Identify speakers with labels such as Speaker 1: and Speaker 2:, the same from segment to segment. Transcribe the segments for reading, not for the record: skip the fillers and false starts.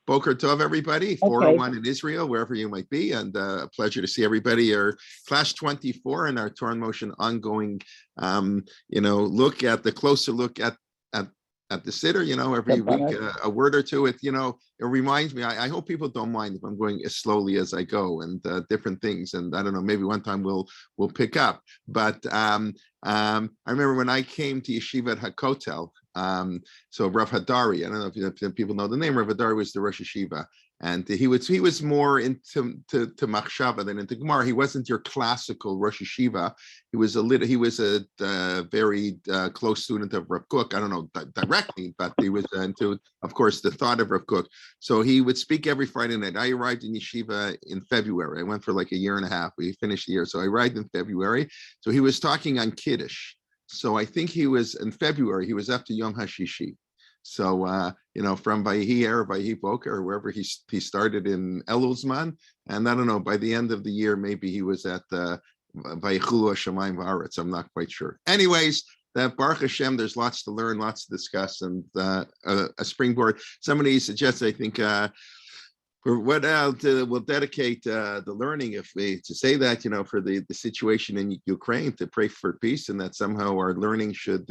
Speaker 1: Boker Tov, everybody. 401 in Israel, wherever you might be, and a pleasure to see everybody. Our class 24 and our Torah Motion ongoing, look at the closer look at the Siddur, every week, a word or two. It reminds me, I hope people don't mind if I'm going as slowly as I go and different things. And I don't know, maybe one time we'll pick up. But I remember when I came to Yeshiva at HaKotel, so Rav Hadari, I don't know if people know the name. Rav Hadari was the Rosh Yeshiva, and he was more into Machshava than into Gemara. He wasn't your classical Rosh Yeshiva. He was a very close student of Rav Kook. I don't know directly, but he was into, of course, the thought of Rav Kook. So he would speak every Friday night. I arrived in Yeshiva in February. I went for like a year and a half. We finished the year, so I arrived in February. So he was talking on Kiddush. So I think he was in February. He was up to Yom HaShishi. So from Vayhi Erev Vayhi Boker, or wherever he started in Elulzman, and I don't know, by the end of the year maybe he was at Vayichulu Shamayim V'Aretz. I'm not quite sure. Anyways, that Baruch Hashem, there's lots to learn, lots to discuss, and a springboard. Somebody suggests, I think. We'll dedicate the learning, to say that, for the situation in Ukraine, to pray for peace, and that somehow our learning should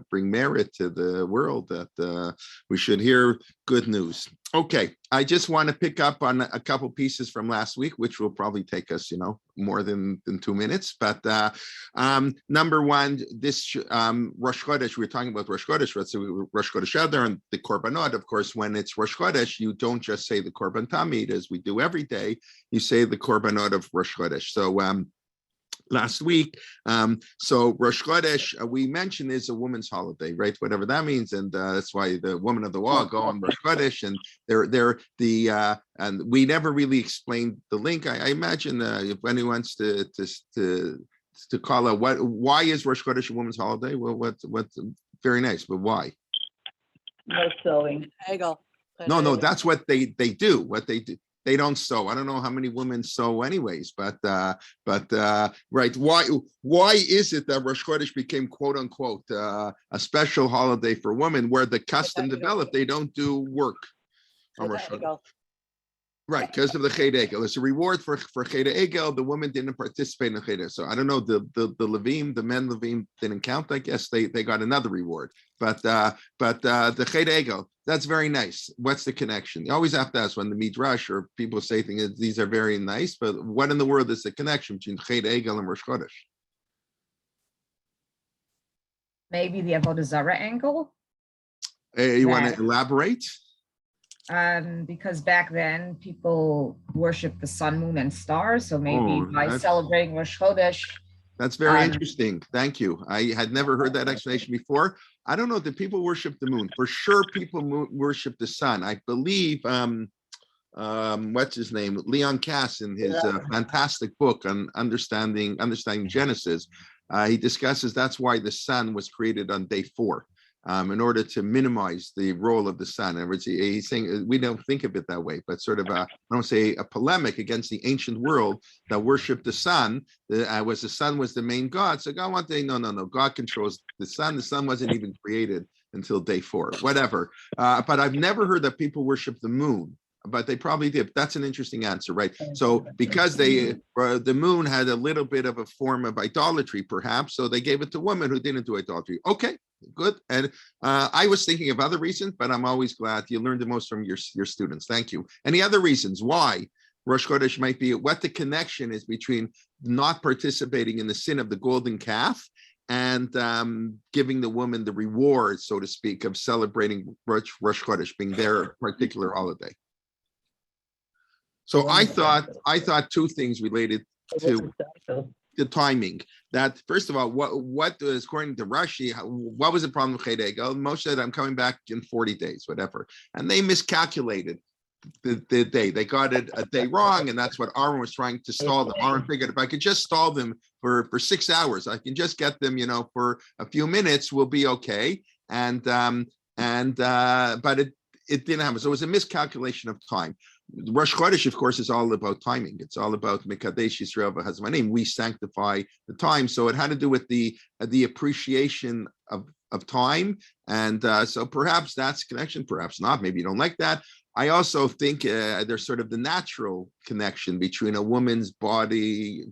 Speaker 1: bring merit to the world, that we should hear good news. Okay, I just want to pick up on a couple pieces from last week, which will probably take us, more than 2 minutes. But number one, this Rosh Chodesh, we were talking about Rosh Chodesh, so Rosh Chodesh Adar and the Korbanot. Of course, when it's Rosh Chodesh, you don't just say the Korban Tamid as we do every day. You say the Korbanot of Rosh Chodesh. So last week, so Rosh Chodesh, we mentioned, is a woman's holiday, right? Whatever that means, and that's why the women of the wall go on Rosh Chodesh, and and we never really explained the link. I imagine if anyone wants to call out why is Rosh Chodesh a woman's holiday? Well, what's very nice, but why?
Speaker 2: No sewing.
Speaker 1: No, that's what they do. What they do. They don't sew. I don't know how many women sew anyways, but right. Why is it that Rosh Chodesh became, quote unquote, a special holiday for women, where the custom developed, they don't do work on Rosh Chodesh? Right, because of the Ched Egel. It's a reward for Ched Egel. The women didn't participate in the Ched. So I don't know, the Levim, the men Levim didn't count. I guess they got another reward. But the Ched Egel, that's very nice. What's the connection? You always have to ask when the Midrash or people say things, these are very nice, but what in the world is the connection between Ched Egel and Rosh Chodesh?
Speaker 3: Maybe the Avodah Zarah angle?
Speaker 1: You want to elaborate?
Speaker 3: Because back then people worshiped the sun, moon, and stars. So maybe by celebrating Rosh Chodesh.
Speaker 1: That's very interesting. Thank you. I had never heard that explanation before. I don't know if the people worship the moon. For sure, people worship the sun. I believe, what's his name? Leon Kass, in his fantastic book on understanding Genesis, he discusses that's why the sun was created on day 4. In order to minimize the role of the sun. In other words, he's saying we don't think of it that way, but sort of I don't say a polemic against the ancient world that worshipped the sun. The sun was the main god. So God wanted to say, no. God controls the sun. The sun wasn't even created until day 4. Whatever. But I've never heard that people worship the moon. But they probably did. That's an interesting answer, right? So because the moon had a little bit of a form of idolatry, perhaps, so they gave it to women who didn't do idolatry. Okay, good. And I was thinking of other reasons, but I'm always glad you learned the most from your students. Thank you. Any other reasons why Rosh Chodesh might be, what the connection is between not participating in the sin of the golden calf and giving the woman the reward, so to speak, of celebrating Rosh Chodesh being their particular holiday? So I thought 2 things related to the timing. That first of all, what is, according to Rashi, what was the problem with Ched Egel? Moshe said, I'm coming back in 40 days, whatever. And they miscalculated the day. They got it a day wrong, and that's what Aaron was trying to stall them. Aaron figured if I could just stall them for 6 hours, I can just get them, for a few minutes, we'll be okay. But it didn't happen. So it was a miscalculation of time. Rosh Chodesh, of course, is all about timing. It's all about Mekadesh Yisrael v'Hazmanim. We sanctify the time. So it had to do with the appreciation of time. And so perhaps that's connection, perhaps not. Maybe you don't like that. I also think there's sort of the natural connection between a woman's bodily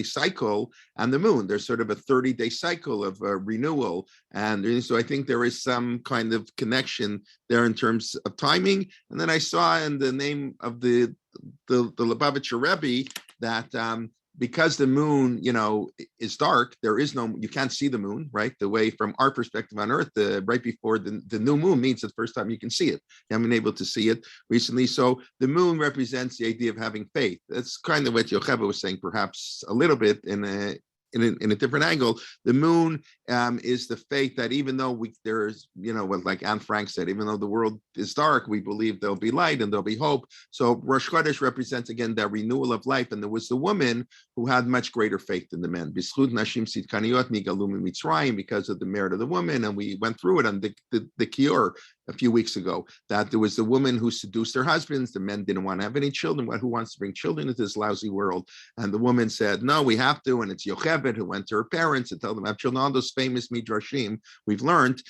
Speaker 1: cycle and the moon. There's sort of a 30-day cycle of renewal. And so I think there is some kind of connection there in terms of timing. And then I saw in the name of the Lubavitcher Rebbe that because the moon, is dark, you can't see the moon, right? The way from our perspective on Earth, right before the new moon means the first time you can see it. You haven't been able to see it recently. So the moon represents the idea of having faith. That's kind of what Yocheva was saying, perhaps a little bit in a different angle. The moon is the faith that even though there's, what like Anne Frank said, even though the world is dark, we believe there'll be light and there'll be hope. So Rosh Chodesh represents again that renewal of life. And there was the woman who had much greater faith than the men. B'schut nashim sitkaniot nigalu mitzrayim, because of the merit of the woman. And we went through it on the Kior a few weeks ago, that there was the woman who seduced her husbands. The men didn't want to have any children. Who wants to bring children into this lousy world? And the woman said, no, we have to. And it's Yocheved who went to her parents and told them, have children. All those famous midrashim we've learned.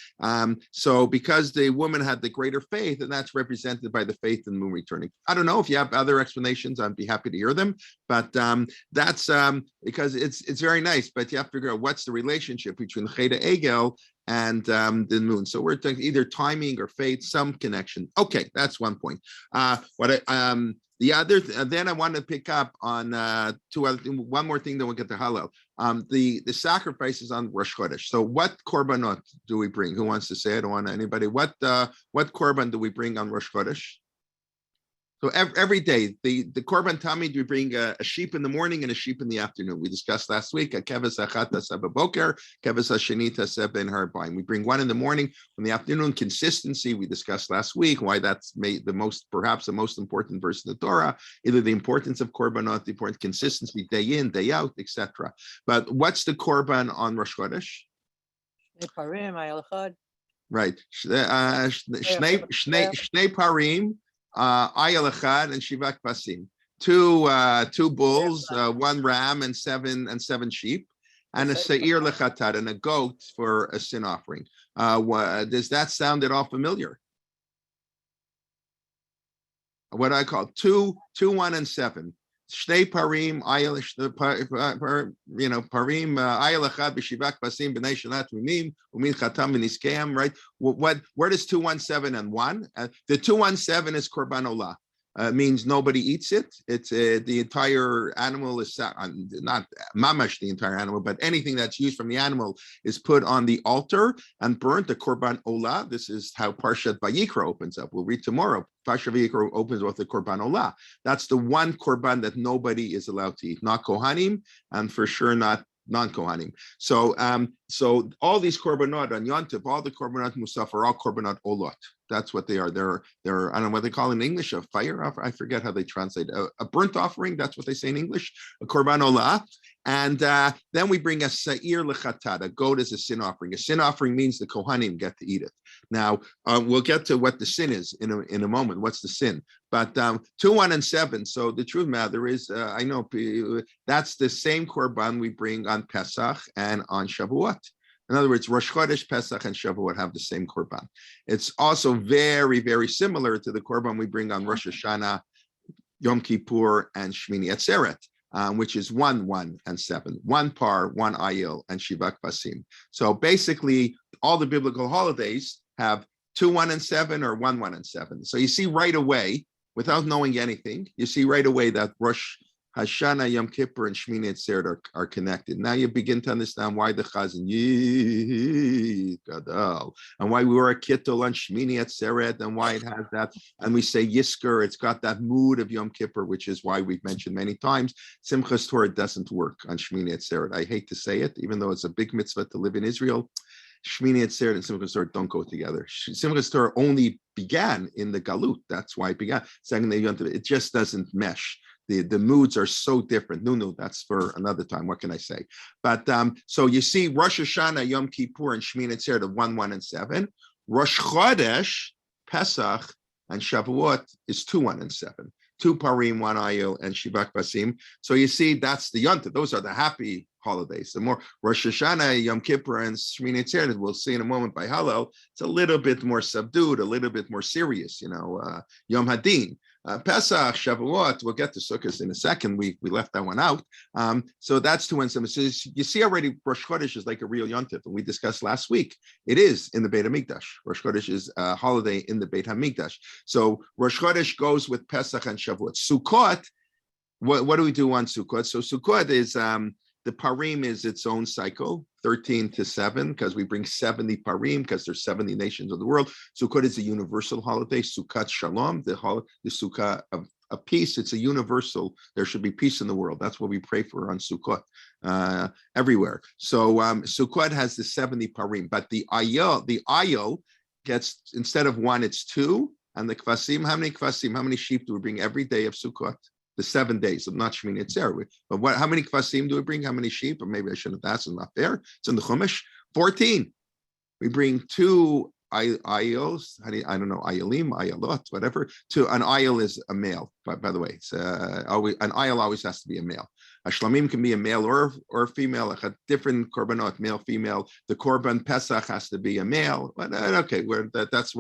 Speaker 1: So because the woman had the greater faith, and that's represented by the faith in the moon returning. I don't know if you have other explanations. I'd be happy to hear them. But that's because it's very nice. But you have to figure out what's the relationship between Cheda Egel and the moon. So we're talking either timing or fate, some connection. Okay, that's one point. The other, then I want to pick up on one more thing, then we'll get to Hallel. The sacrifices on Rosh Chodesh. So what korbanot do we bring? Who wants to say? I don't want anybody. What korban do we bring on Rosh Chodesh? So every day, the korban tamid, we bring a sheep in the morning and a sheep in the afternoon. We discussed last week, a keves achat taseh b'boker, keves hasheni taseh ben harbaim. We bring one in the morning, in the afternoon. Consistency, we discussed last week, why that's made perhaps the most important verse in the Torah, either the importance of korbanot, the important consistency, day in, day out, etc. But what's the korban on Rosh Chodesh? Right. Shnei parim, ayal echad, and shivak pasim. Two bulls, one ram, and seven sheep, and a seir lechatat, and a goat for a sin offering. Does that sound at all familiar? What I call 2, 1, and 7. Shnei parim, parim, ayal echad b'shivak pasim b'nei shanat mimim umin chatam v'niskeam. Right? Where does 2, 1, 7 and 1? The 2, 1, 7 is korban olah. Means nobody eats it. It's the entire animal is not mamash the entire animal, but anything that's used from the animal is put on the altar and burnt. The korban olah. This is how Parshat Vayikra opens up. We'll read tomorrow. Parshat Vayikra opens with the korban olah. That's the one korban that nobody is allowed to eat, not kohanim, and for sure not non-kohanim. So all these korbanot on Yom Tov, all the korbanot musaf are all korbanot olot. That's what they are. They're I don't know what they call in English, a fire offering. I forget how they translate a burnt offering. That's what they say in English, a korban olah. And then we bring a seir lechatat. A goat is a sin offering. A sin offering means the kohanim get to eat it. Now we'll get to what the sin is in a moment. What's the sin? But 2, 1, and 7. So the truth matter is, I know that's the same korban we bring on Pesach and on Shavuot. In other words, Rosh Chodesh, Pesach, and Shavuot have the same korban. It's also very, very similar to the korban we bring on Rosh Hashanah, Yom Kippur, and Shmini Atzeret, which is 1, 1, and 7. 1 par, 1 ayil, and Shivak Pasim. So basically, all the biblical holidays have 2, 1, and 7 or 1, 1, and 7. So you see right away, without knowing anything, you see right away that Rosh Hashanah, Yom Kippur, and Shmini Atzeret are connected. Now you begin to understand why the Chazan Gadol, and why we wear a kittel on Shmini Atzeret, and why it has that. And we say Yisker, it's got that mood of Yom Kippur, which is why we've mentioned many times, Simchas Torah doesn't work on Shmini Atzeret. I hate to say it, even though it's a big mitzvah to live in Israel. Shmini Atzeret and Simchas Torah don't go together. Simchas Torah only began in the Galut. That's why it began. Second, it just doesn't mesh. The moods are so different. No, that's for another time. What can I say? But so you see Rosh Hashanah, Yom Kippur, and Shmini Atzeret of 1, 1, and 7. Rosh Chodesh, Pesach, and Shavuot is 2, 1, and 7. 2 parim, 1 ayil, and Shivak Basim. So you see, that's the Yontif. Those are the happy holidays. The more Rosh Hashanah, Yom Kippur, and Shmini Atzeret, we'll see in a moment by Hallel, it's a little bit more subdued, a little bit more serious, Yom Hadin. Pesach, Shavuot, we'll get to Sukkot in a second. We left that one out. So that's 2 and 7. So you see already Rosh Chodesh is like a real Yontif, and we discussed last week. It is in the Beit HaMikdash. Rosh Chodesh is a holiday in the Beit HaMikdash. So Rosh Chodesh goes with Pesach and Shavuot. Sukkot, what do we do on Sukkot? So Sukkot is the parim is its own cycle, 13 to 7, because we bring 70 parim, because there's 70 nations of the world. Sukkot is a universal holiday. Sukkot Shalom, the Sukkah of peace. It's a universal. There should be peace in the world. That's what we pray for on Sukkot everywhere. So Sukkot has the 70 parim, but the ayil gets, instead of 1, it's 2. And the kvasim, how many sheep do we bring every day of Sukkot? The 7 days of not Shmini Atzeret. But how many kvasim do we bring? How many sheep? Or maybe I shouldn't have asked. It's not fair. It's in the Chumash. 14. We bring 2 ayils. I don't know, ayilim, ayalot, whatever. An ayil is a male. By the way, it's an ayil always has to be a male. A shlamim can be a male or female. A different korbanot, male, female. The korban Pesach has to be a male. But okay, we're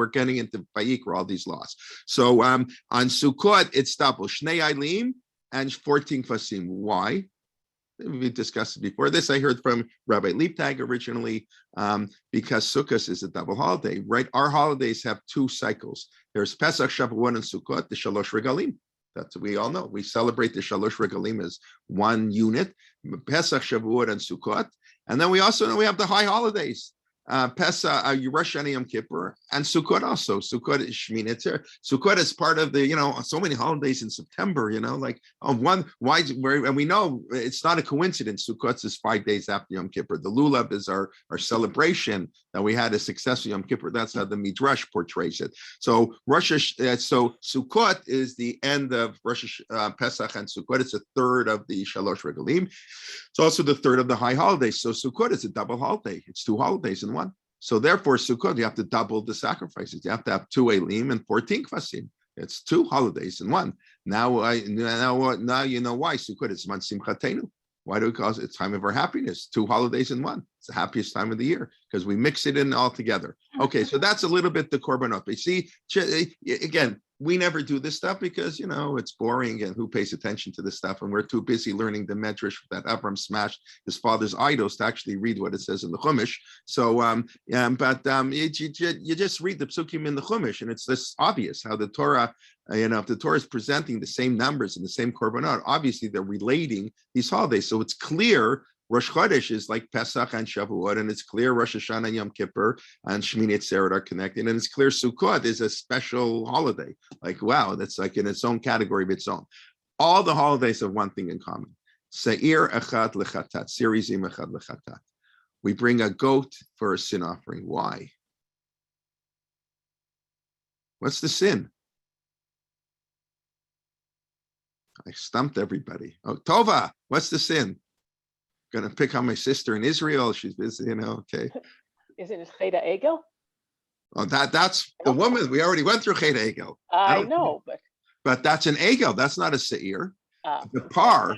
Speaker 1: getting into Vayikra, all these laws. So on Sukkot, it's double shnei aylim and 14 kvasim. Why? We discussed it before. This I heard from Rabbi Leiptag originally, because Sukkot is a double holiday, right? Our holidays have 2 cycles. There's Pesach, Shavuot, and Sukkot, the Shalosh Regalim. That's what we all know. We celebrate the Shalosh Regalim as one unit, Pesach, Shavuot, and Sukkot. And then we also know we have the high holidays, Pesach, Rosh Hashanah, Yom Kippur, and Sukkot also. Sukkot is Shmini Atzeret. Sukkot is part of the, so many holidays in September, and we know it's not a coincidence. Sukkot is 5 days after Yom Kippur. The Lulav is our celebration that we had a successful Yom Kippur. That's how the Midrash portrays it. So Sukkot is the end of Pesach and Sukkot. It's a third of the Shalosh Regalim. It's also the third of the high holidays. So Sukkot is a double holiday. It's 2 holidays in one. So therefore, Sukkot, you have to double the sacrifices. You have to have 2 elim and 14 kvasim. It's 2 holidays in one. Now you know why Sukkot is man simchatenu. Why do we call it? It's time of our happiness. 2 holidays in one. It's the happiest time of the year because we mix it in all together. Okay, so that's a little bit the korbanot. You see, again, we never do this stuff because, it's boring and who pays attention to this stuff? And we're too busy learning the medrash that Abram smashed his father's idols to actually read what it says in the Chumash. So, you just read the psukim in the Chumash, and it's this obvious how the Torah, if the Torah is presenting the same numbers and the same korbanot, obviously they're relating these holidays. So it's clear Rosh Chodesh is like Pesach and Shavuot, and it's clear Rosh Hashanah and Yom Kippur and Shmini Atzeret are connected, and it's clear Sukkot is a special holiday. Like, wow, that's like in its own category of its own. All the holidays have one thing in common. Seir echad lechatat, sirizim echad lechatat. We bring a goat for a sin offering. Why? What's the sin? I stumped everybody. Oh, Tova, what's the sin? Going to pick on my sister in Israel. She's busy, okay.
Speaker 4: Isn't it Cheda Egel?
Speaker 1: Oh, that's the woman. We already went through Cheda Egel.
Speaker 4: I know,
Speaker 1: but that's an Egel. That's not a Seir. The para,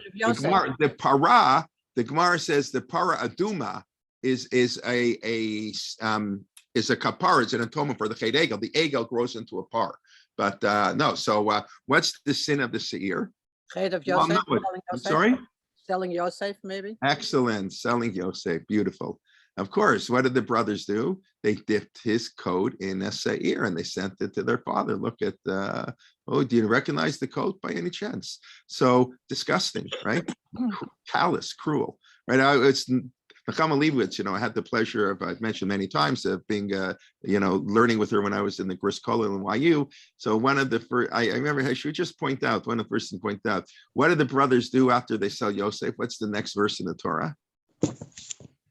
Speaker 1: the Gemara says the para aduma is a kapara. It's an atonement for the Cheda Egel. The Egel grows into a par. But no, so what's the sin of the Seir?
Speaker 5: Ched of Yosef.
Speaker 1: I'm sorry?
Speaker 5: Selling Yosef, maybe?
Speaker 1: Excellent. Selling Yosef. Beautiful. Of course, what did the brothers do? They dipped his coat in a seir and they sent it to their father. Look at, do you recognize the coat by any chance? So disgusting, right? Callous, cruel, right? It's Nechama Leibowitz, I had the pleasure of, I've mentioned many times, of being, learning with her when I was in the Gris Kollel in YU. So one of the first, I remember she would just point out, one of the first things to point out, what do the brothers do after they sell Yosef? What's the next verse in the Torah?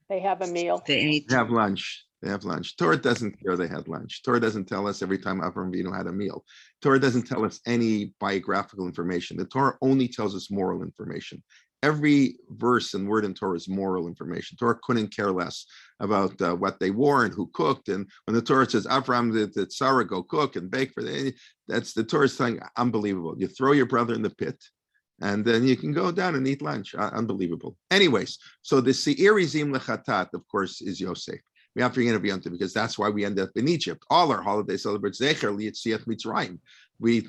Speaker 4: They have a meal.
Speaker 1: They have lunch. They have lunch. Torah doesn't care they had lunch. Torah doesn't tell us every time Avram Avinu had a meal. Torah doesn't tell us any biographical information. The Torah only tells us moral information. Every verse and word in Torah is moral information. Torah couldn't care less about what they wore and who cooked. And when the Torah says, Avram, the Sarah, go cook and bake for them, that's the Torah's thing. Unbelievable. You throw your brother in the pit, and then you can go down and eat lunch. Unbelievable. Anyways, so the Se'irizim Lechatat, of course, is Yosef. We have to forget about it because that's why we end up in Egypt. All our holidays celebrate Zecher Li'Yetziat Mitzrayim. We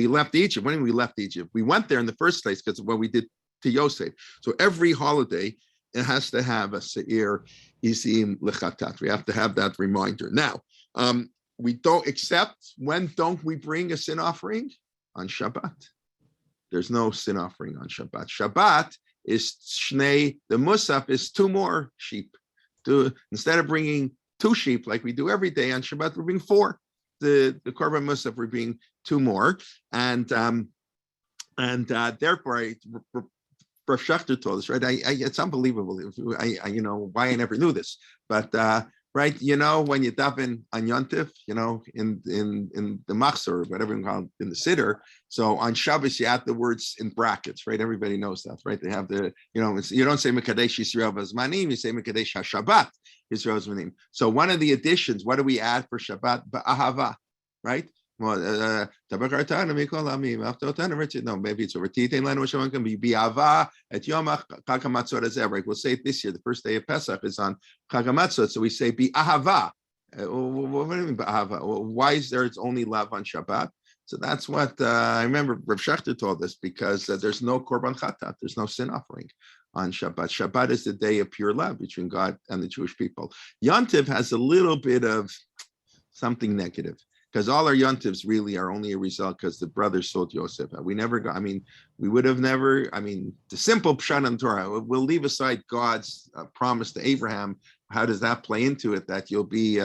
Speaker 1: left Egypt. When we left Egypt, we went there in the first place because of what we did to Yosef. So every holiday, it has to have a Se'ir Izim Lechatat. We have to have that reminder. Now, we don't accept, when don't we bring a sin offering? On Shabbat. There's no sin offering on Shabbat. Shabbat is Shnei, the Musaf is 2 more sheep. Instead of bringing 2 sheep like we do every day on Shabbat, we're bringing 4. The Korban Musaf, we're bringing 2 more. And therefore, Rav Shachter told us, right? It's unbelievable. Why I never knew this, but right, when you daven on Yontif, in the Machzor, or whatever you call it, in the Siddur. So on Shabbos, you add the words in brackets, right? Everybody knows that, right? They have the, you don't say Mekadesh Yisrael V'Zmanim, you say Mekadesh HaShabbat Yisrael V'Zmanim. So one of the additions, what do we add for Shabbat? Ba'ahava, right? Well, no, maybe it's over. Can be bi'ava at Yom Chag HaMatzot, right? We'll say it this year. The first day of Pesach is on Chag HaMatzot, so we say bi'ahava. What do you mean bi'ahava? Why is there? It's only love on Shabbat. So that's what I remember. Rav Shachter told us, because there's no korban chatat, there's no sin offering on Shabbat. Shabbat is the day of pure love between God and the Jewish people. Yontiv has a little bit of something negative, because all our yontivs really are only a result because the brothers sold Yosef. We never got, we would have never, the simple pshat in Torah, we'll leave aside God's promise to Abraham. How does that play into it? That you'll be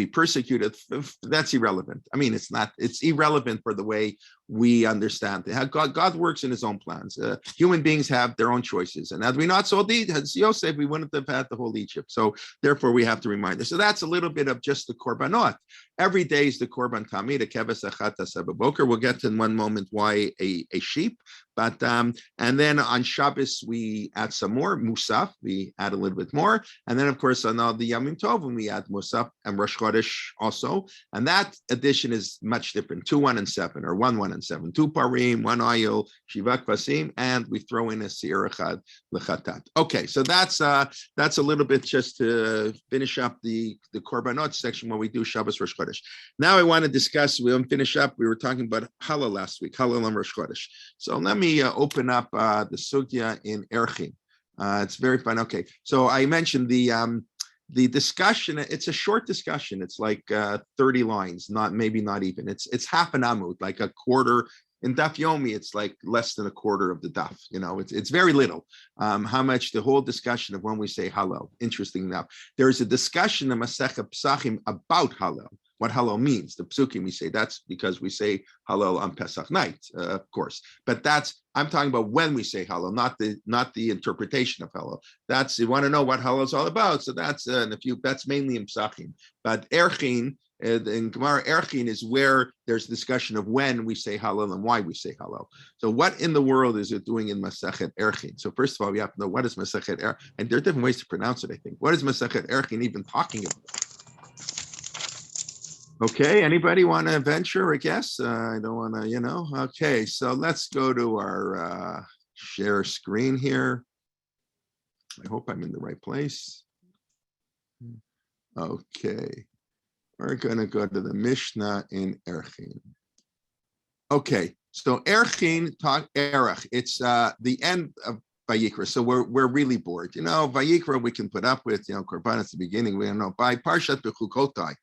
Speaker 1: persecuted. That's irrelevant. It's irrelevant for the way we understand it. How God works in his own plans. Human beings have their own choices. And had we not sold Yosef, we wouldn't have had the whole Egypt. So therefore we have to remind us. So that's a little bit of just the korbanot. Every day is the korban tamid, a keves achat boker. We'll get to in one moment why a sheep. But and then on Shabbos we add some more musaf. We add a little bit more, and then of course on all the Yamim Tovim we add musaf and Rosh Chodesh also. And that addition is much different: 2, 1, and 7, or 1, 1, and 7. 2 parim, 1 ayil, shiva kvasim, and we throw in a seir echad lechatat. Okay, so that's a little bit just to finish up the korbanot section when we do Shabbos Rosh Chodesh. Now I want to discuss. We'll finish up. We were talking about halal last week, halal on Rosh Chodesh. So let me open up the sugya in Erchin. It's very fun. Okay, so I mentioned the discussion. It's a short discussion. It's like 30 lines, not even. It's half an amud, like a quarter. In Daf Yomi, it's like less than a quarter of the daf. It's very little. How much the whole discussion of when we say halal. Interesting enough, there is a discussion in Masechet Pesachim about halal. What halal means. The psukim, we say that's because we say halal on Pesach night, of course. But I'm talking about when we say halal, not the interpretation of halal. You want to know what halal is all about. So that's mainly in Pesachim. But Erchin, in Gemara, Erchin is where there's discussion of when we say halal and why we say halal. So what in the world is it doing in Masechet Erchin? So first of all, we have to know what is Masechet Erchin, and there are different ways to pronounce it, I think. What is Masechet Erchin even talking about? Okay, anybody want to venture a guess? I don't want to, Okay, so let's go to our share screen here. I hope I'm in the right place. Okay, we're going to go to the Mishnah in Erchin. Okay, so Erchin, Erech, it's the end of Vayikra, so we're really bored. Vayikra we can put up with, Korban at the beginning, we don't know. By Parshat Bechukotai,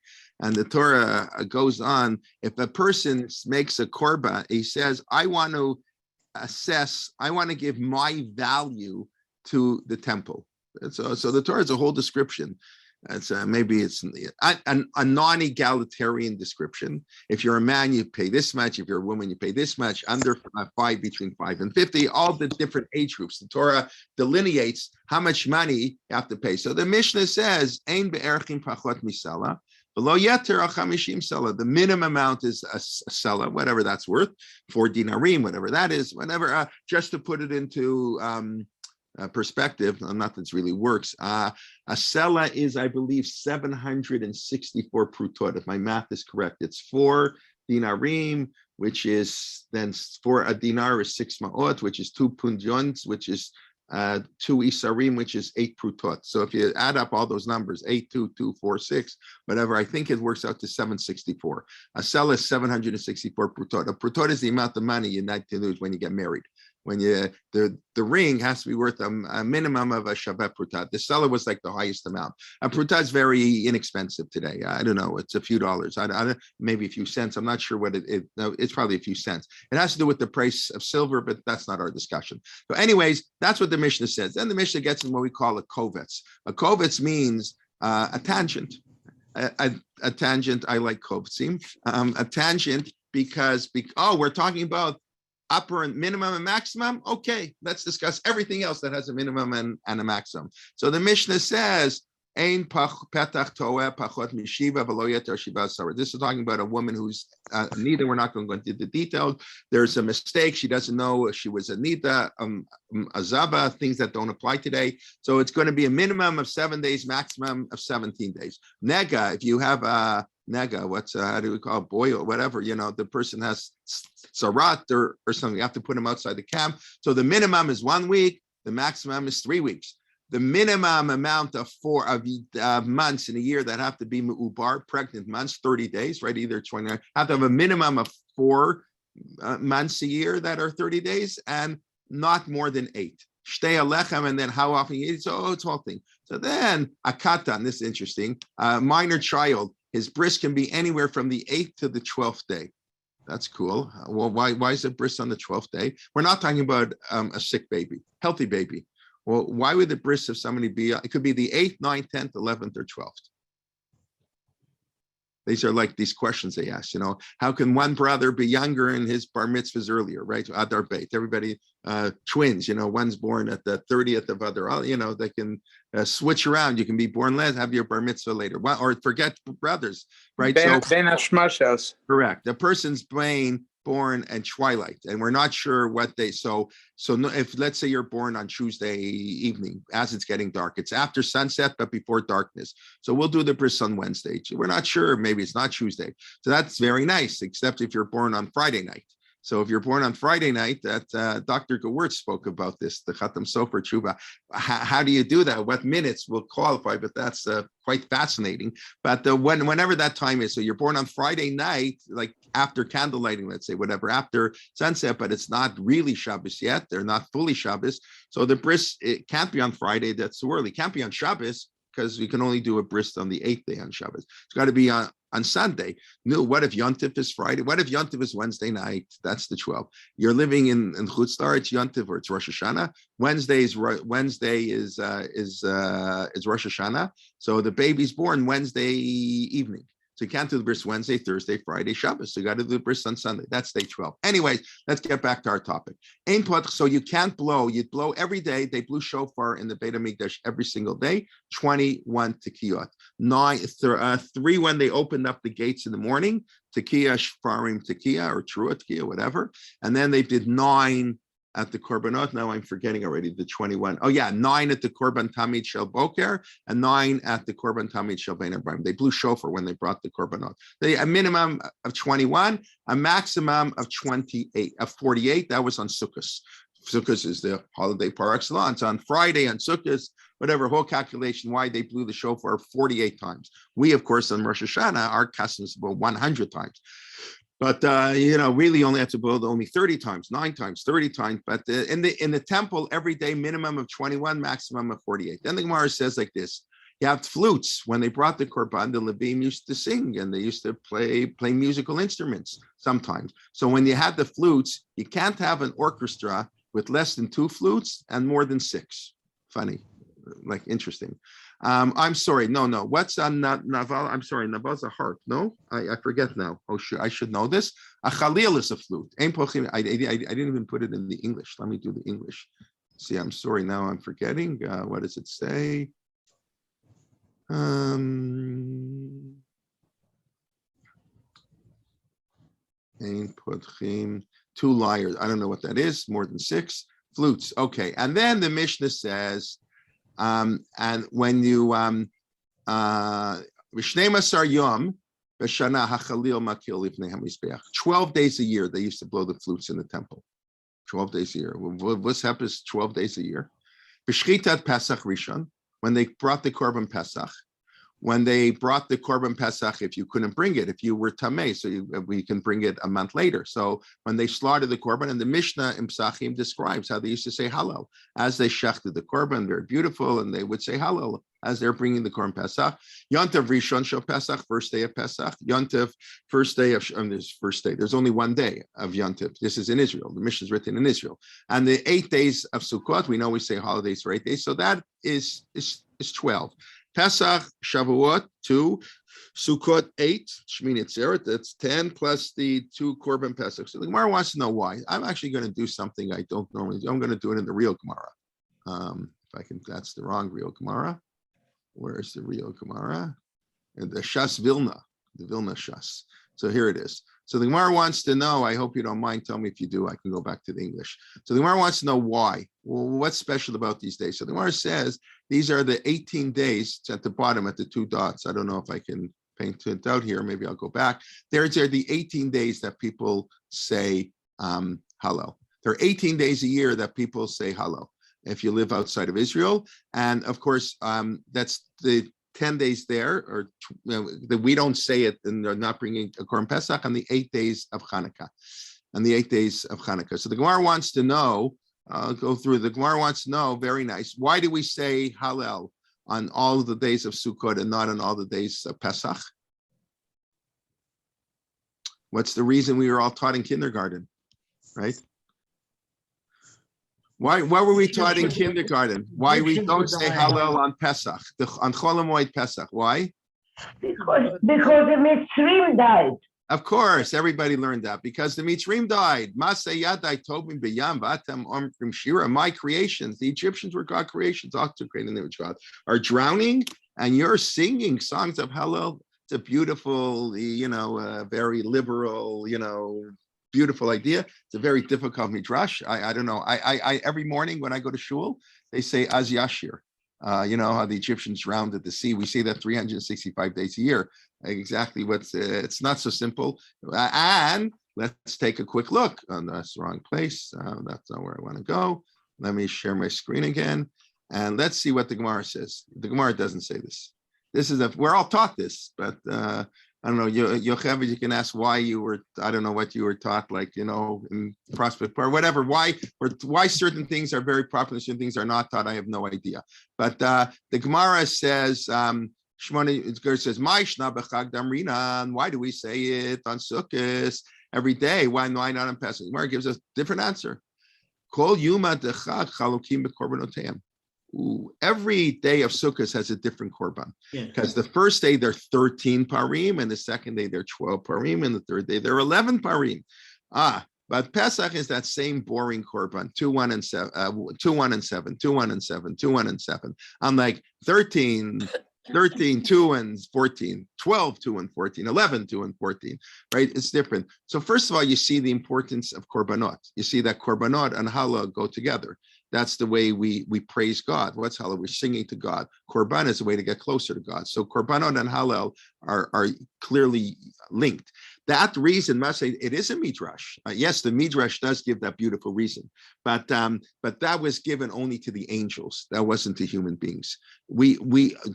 Speaker 1: and the Torah goes on, if a person makes a korban, he says, I want to give my value to the temple. So the Torah is a whole description. Maybe it's a non-egalitarian description. If you're a man, you pay this much. If you're a woman, you pay this much. Under 5, between 5 and 50, all the different age groups. The Torah delineates how much money you have to pay. So the Mishnah says, "Ein be'erchin pachot misala." Below yeter al 50 sela. The minimum amount is a sela, whatever that's worth, 4 dinarim, whatever that is, whatever. Just to put it into perspective, not that it really works. A sela is, I believe, 764 prutot. If my math is correct, it's 4 dinarim, which is then for a dinar is 6 ma'ot, which is 2 punjons, which is 2 isarim, which is 8 prutot. So if you add up all those numbers, 8, 2, 2, 4, 6, whatever, I think it works out to 764. A sela is 764 prutot. A prutot is the amount of money you need to lose when you get married. When the ring has to be worth a minimum of a shavet prutat. The sela was like the highest amount. A prutat is very inexpensive today. I don't know. It's a few dollars. Maybe a few cents. I'm not sure what it's probably a few cents. It has to do with the price of silver, but that's not our discussion. So anyways, that's what the Mishnah says. Then the Mishnah gets in what we call a kovetz. A kovetz means a tangent. A tangent, I like kovetzim. A tangent because we're talking about upper and minimum and maximum. Okay, let's discuss everything else that has a minimum and a maximum. So the Mishnah says, Ein petach toeh pachot mishiva v'lo yeter shiva sarah. This is talking about a woman who's neither. We're not going to go into the details. There's a mistake. She doesn't know she was a nida, azaba, things that don't apply today. So it's going to be a minimum of 7 days, maximum of 17 days. Nega, if you have a nega, how do we call it, boy or whatever, the person has sarat or something, you have to put him outside the camp. So the minimum is 1 week, the maximum is 3 weeks. The minimum amount of months in a year that have to be mu'ubar, pregnant months, 30 days, right? Either 29, have to have a minimum of 4 months a year that are 30 days and not more than 8. Shtei alechem, and then how often you eat. So it's all thing. So then a katan, this is interesting, a minor child, his bris can be anywhere from the 8th to the 12th day. That's cool. Well, why is it bris on the 12th day? We're not talking about a sick baby, healthy baby. Well, why would the bris of somebody be? It could be the 8th, 9th, 10th, 11th, or 12th. These are like these questions they ask. How can one brother be younger and his bar mitzvahs earlier, right? Adar Beit. Everybody, twins. One's born at the 30th of Adar. They can switch around. You can be born late, have your bar mitzvah later. Or forget brothers, right?
Speaker 6: Ben Hashmashos.
Speaker 1: Correct. The person's born and twilight, and we're not sure what they so if let's say you're born on Tuesday evening as it's getting dark, it's after sunset but before darkness, so we'll do the bris on Wednesday. We're not sure, maybe it's not Tuesday, so that's very nice, except if you're born on Friday night. So if you're born on Friday night, that Dr. Gewirtz spoke about this, the Chatam Sofer Tshuva. How do you do that? What minutes will qualify? But that's quite fascinating. But whenever that time is, so you're born on Friday night, like after candle lighting, let's say, whatever, after sunset, but it's not really Shabbos yet. They're not fully Shabbos. So the bris, it can't be on Friday. That's too early. It can't be on Shabbos because we can only do a bris on the 8th day on Shabbos. It's got to be on Sunday. No, what if Yontif is Friday? What if Yontif is Wednesday night? That's the 12th. You're living in Chutzlar, it's Yontif or it's Rosh Hashanah. Wednesday is Rosh Hashanah. So the baby's born Wednesday evening. So you can't do the bris Wednesday, Thursday, Friday, Shabbos. So you got to do the bris on Sunday. That's day 12. Anyways, let's get back to our topic. So you can't blow. You blow every day. They blew shofar in the Beit HaMikdash every single day. 21 tekiyot. 3 when they opened up the gates in the morning. Tekiah, shfarim tekiah, or trua tekiah, whatever. And then they did 9 at the Korbanot. Now I'm forgetting already the 21. 9 at the Korban Tamid Shel Boker and 9 at the Korban Tamid Shel Bein Abraham. They blew shofar when they brought the Korbanot. A minimum of 21, a maximum of 48. That was on Sukkot. Sukkot is the holiday par excellence. On Friday, on Sukkot, whatever, whole calculation, why they blew the shofar 48 times. We, of course, on Rosh Hashanah, our custom is about 100 times. But really only have to blow only 30 times, 9 times, 30 times. But in the temple, every day minimum of 21, maximum of 48. Then the Gemara says like this: you have flutes. When they brought the korban, the Levim used to sing and they used to play musical instruments sometimes. So when you have the flutes, you can't have an orchestra with less than 2 flutes and more than 6. Funny, like interesting. I'm sorry. No. What's on Naval? I'm sorry. Naval's a harp. No, I forget now. Oh, sure. I should know this. A chalil is a flute. I didn't even put it in the English. Let me do the English. See, I'm sorry. Now I'm forgetting. What does it say? Ein potchim, 2 lyres. I don't know what that is. More than 6 flutes. Okay, and then the Mishnah says, and when you V'shnei yom b'shana hachalil makil lifnei hamizbeach. 12 days a year they used to blow the flutes in the temple. 12 days a year. What's happens 12 days a year? B'shchitat Pesach Rishon, when they brought the Korban Pesach. When they brought the Korban Pesach, if you couldn't bring it, if you were Tameh, so we can bring it a month later. So when they slaughtered the Korban, and the Mishnah in Psachim describes how they used to say Hallel. As they shechted the Korban, very beautiful, and they would say Hallel as they're bringing the Korban Pesach. Yontav Rishon Shel Pesach, first day of Pesach. Yontav, first day of, there's only one day of Yontav. This is in Israel. The Mishnah is written in Israel. And the 8 days of Sukkot, we know we say holidays for 8 days, so that is 12. Pesach, Shavuot, 2, Sukkot, 8, Shmini Atzeret, that's 10, plus the 2 Korban Pesach. So the Gemara wants to know why. I'm actually going to do something I don't normally do. I'm going to do it in the real Gemara. If I can, that's the wrong real Gemara. Where's the real Gemara? And the Shas Vilna, the Vilna Shas. So here it is. So the Gemara wants to know, I hope you don't mind, tell me if you do, I can go back to the English. So the Gemara wants to know why. Well, what's special about these days? So the Gemara says, these are the 18 days, it's at the bottom at the 2 dots. I don't know if I can paint it out here, maybe I'll go back. There's the 18 days that people say Hallel. There are 18 days a year that people say Hallel, if you live outside of Israel. And of course, that's the 10 days there, or that we don't say it, and they're not bringing a Korban Pesach on the 8 days of Hanukkah. On the 8 days of Hanukkah. So the Gemara wants to know, I'll go through, the Gemara wants to know, very nice, why do we say Hallel on all of the days of Sukkot and not on all the days of Pesach? What's the reason we were all taught in kindergarten, right? Why were we taught in kindergarten? Why we don't say Hallel on Pesach, on Chol HaMoed Pesach? Why?
Speaker 2: Because the Mitzrim died.
Speaker 1: Of course, everybody learned that because the Mitzrim died. My creations, the Egyptians were God creations, also created in the image of God, are drowning, and you're singing songs of Hallel. It's a beautiful, very liberal, beautiful idea. It's a very difficult midrash. I don't know. I every morning when I go to shul, they say Az Yashir. You know how the Egyptians drowned at the sea. We say that 365 days a year. Exactly what's it's not so simple. And let's take a quick look. Oh, that's the wrong place. That's not where I want to go. Let me share my screen again, and let's see what the Gemara says. The Gemara doesn't say this. This is we're all taught this, but I don't know, Yocheved, you can ask why you were, I don't know what you were taught, like, in Prospect or whatever, why certain things are very popular, certain things are not taught, I have no idea. But the Gemara says, it says, why do we say it on Sukkot every day? Why not on Pesach? The Gemara gives us a different answer. Kol Yuma Dechad Chalukim B'Korbanotayim. Every day of Sukkot has a different korban, because the first day they're 13 parim, and the second day they're 12 parim, and the third day they're 11 parim. But Pesach is that same boring korban, 2, 1, and 7, 2, 1, and 7, 2, 1, and 7, 2, 1, and 7. I'm like 13, 2, and 14, 12, 2, and 14, 11, 2, and 14, right? It's different. So first of all, you see the importance of korbanot. You see that korbanot and Hallel go together. That's the way we praise God. What's Hallel? We're singing to God. Korban is a way to get closer to God. So korbanot and Hallel are clearly linked. That reason must say it is a midrash. Yes, the midrash does give that beautiful reason, but that was given only to the angels. That wasn't to human beings.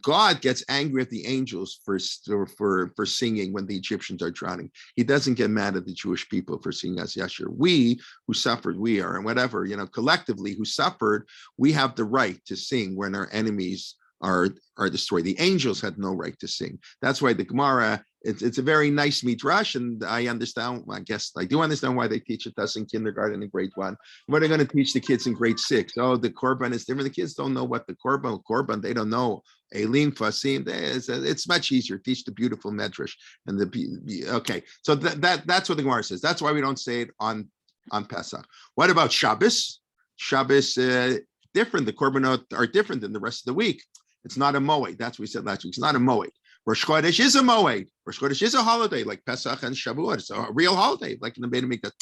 Speaker 1: God gets angry at the angels for singing when the Egyptians are drowning. He doesn't get mad at the Jewish people for singing as Yashir. We who suffered, we are, and whatever, collectively who suffered, we have the right to sing when our enemies are destroyed. The angels had no right to sing. That's why the Gemara, it's a very nice midrash, and I understand, I guess I do understand why they teach it us in kindergarten in grade 1. What are they going to teach the kids in grade 6? Oh, the korban is different. The kids don't know what the korban, they don't know. Elim, Fasim, it's much easier. Teach the beautiful medrash. And okay, so that's what the Gemara says. That's why we don't say it on Pesach. What about Shabbos? Shabbos, different. The korbanot are different than the rest of the week. It's not a moed. That's what we said last week. It's not a moed. Rosh Chodesh is a moed. Rosh Chodesh is a holiday like Pesach and Shavuot. It's a real holiday, like in the Beit HaMikdash.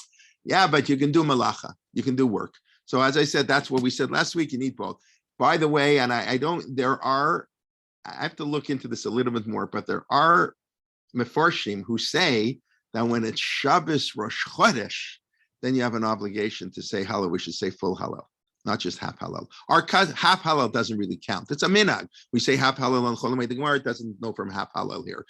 Speaker 1: Yeah, but you can do malacha. You can do work. So as I said, that's what we said last week. You need both. By the way, and I have to look into this a little bit more, but there are mefarshim who say that when it's Shabbos Rosh Chodesh, then you have an obligation to say Hallel. We should say full Hallel, not just half Hallel. Our half Hallel doesn't really count. It's a minhag. We say half Hallel on Chol Hamoed. The Gemara doesn't know from half Hallel here.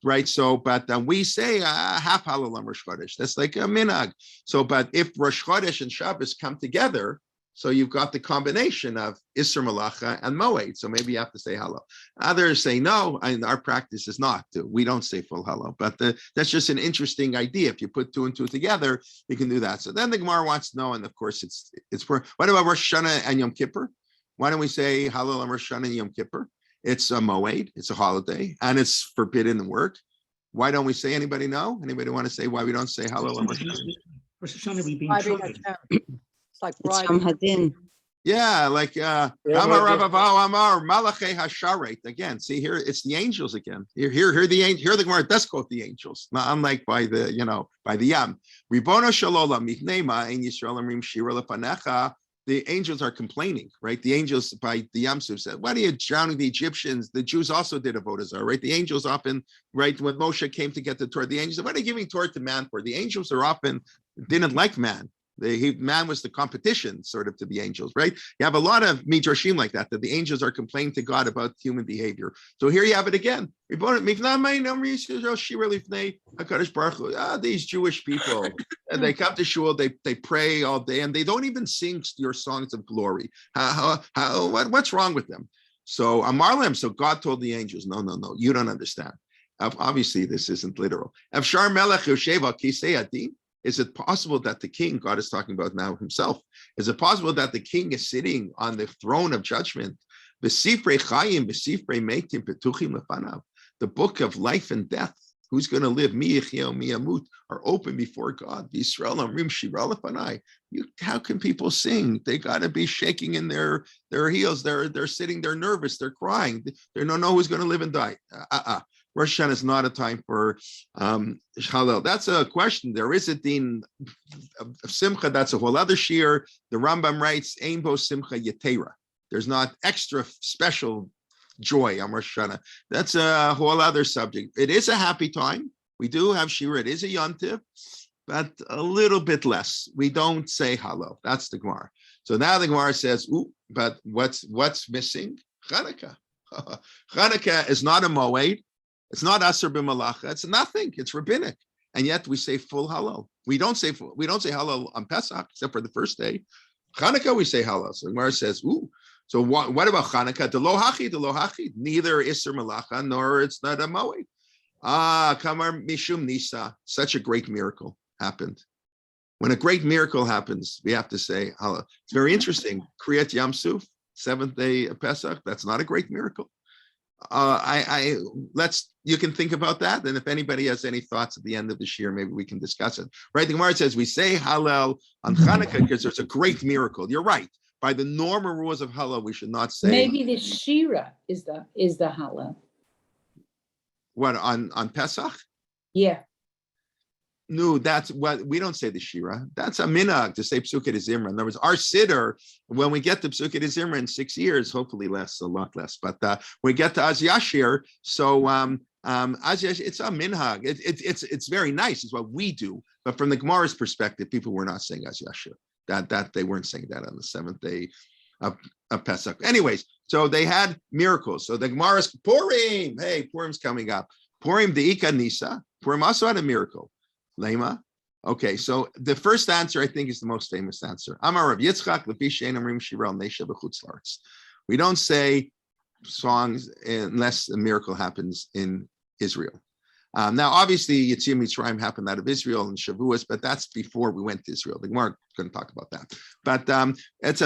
Speaker 1: Right. So, but we say half Hallel on Rosh Chodesh. That's like a minhag. So, but if Rosh Chodesh and Shabbos come together, so you've got the combination of Isser Malacha and Moed. So maybe you have to say Hallel. Others say no, and our practice is not to. We don't say full Hallel, but that's just an interesting idea. If you put two and two together, you can do that. So then the Gemara wants to know, and of course it's for, what about Rosh Hashanah and Yom Kippur? Why don't we say Hallel on Rosh Hashanah and Yom Kippur? It's a Moed, it's a holiday, and it's forbidden to work. Why don't we say, anybody know? Anybody want to say why we don't say Hallel on Rosh Hashanah?
Speaker 6: Rosh Hashanah, we've been tried.
Speaker 5: It's like
Speaker 7: It's from
Speaker 5: bribing.
Speaker 7: Hadin.
Speaker 1: Yeah, like Amar Rabavav Amar Malachei Hasharet. Again, see here, it's the angels again. Here the Gemara does quote the angels, not unlike by the Yam. Ribono Shalola Michnema Ein Yisrael Amrim Shira Lefanecha. The angels are complaining, right? The angels by the Yamsuf said, "Why are you drowning the Egyptians?" The Jews also did avodah zarah, right? The angels often, right, when Moshe came to get the Torah, the angels said, "What are you giving Torah to man for?" The angels are often didn't like man. Man was the competition, sort of, to the angels, right? You have a lot of midrashim like that the angels are complaining to God about human behavior. So here you have it again. These Jewish people, and they come to shul, they pray all day, and they don't even sing your songs of glory. What's wrong with them? So Amarlem, so God told the angels, no, you don't understand. Obviously, this isn't literal. Is it possible that the king, God is talking about now himself, is it possible that the king is sitting on the throne of judgment? The book of life and death, who's going to live, are open before God. How can people sing? They got to be shaking in their heels. They're sitting, they're nervous, they're crying. They don't know who's going to live and die. Rosh Hashanah is not a time for Hallel. That's a question. There is a din of Simcha. That's a whole other shiur. The Rambam writes, Ein bo Simcha Yetera. There's not extra special joy on Rosh Hashanah. That's a whole other subject. It is a happy time. We do have shiur. It is a yontiv, but a little bit less. We don't say Hallel. That's the Gemara. So now the Gemara says, but what's missing? Chanukah. Chanukah is not a moed. It's not Asr b'Malacha. It's nothing. It's rabbinic, and yet we say full Hallel. We don't say Hallel on Pesach except for the first day. Chanukah we say Hallel. So the Gemara says, So what about Chanukah? The lo hachi. Neither Isser Malacha nor it's not a moed. Kamar mishum nisa. Such a great miracle happened. When a great miracle happens, we have to say Hallel. It's very interesting. Kriyat Yamsuf, 7th day of Pesach. That's not a great miracle. You can think about that, and if anybody has any thoughts at the end of this year, maybe we can discuss it. Right? The Gemara says we say Hallel on Chanukah because there's a great miracle. You're right. By the normal rules of Hallel, we should not say.
Speaker 7: Maybe the Shira is the Hallel.
Speaker 1: What on Pesach?
Speaker 7: Yeah.
Speaker 1: No, that's what we don't say the Shira. That's a minhag to say Psukei Zimra. In other words, our Siddur, when we get to Psukei Zimra in 6 years, hopefully less, a lot less, but we get to Az Yashir. So Az Yashir, it's a minhag. It's very nice. It's what we do. But from the Gemara's perspective, people were not saying Az Yashir. That they weren't saying that on the 7th day of Pesach. Anyways, so they had miracles. So the Gemara's Purim. Hey, Purim's coming up. Purim de'ika nisa. Purim also had a miracle. Lema. Okay, so the first answer I think is the most famous answer. Amar Rav Yitzchak lefi she'ein omrim shira al nesha b'chutz la'aretz. We don't say songs unless a miracle happens in Israel. Now, obviously, Yetziat Mitzrayim happened out of Israel and Shavuos, but that's before we went to Israel. The Gemara couldn't talk about that. But this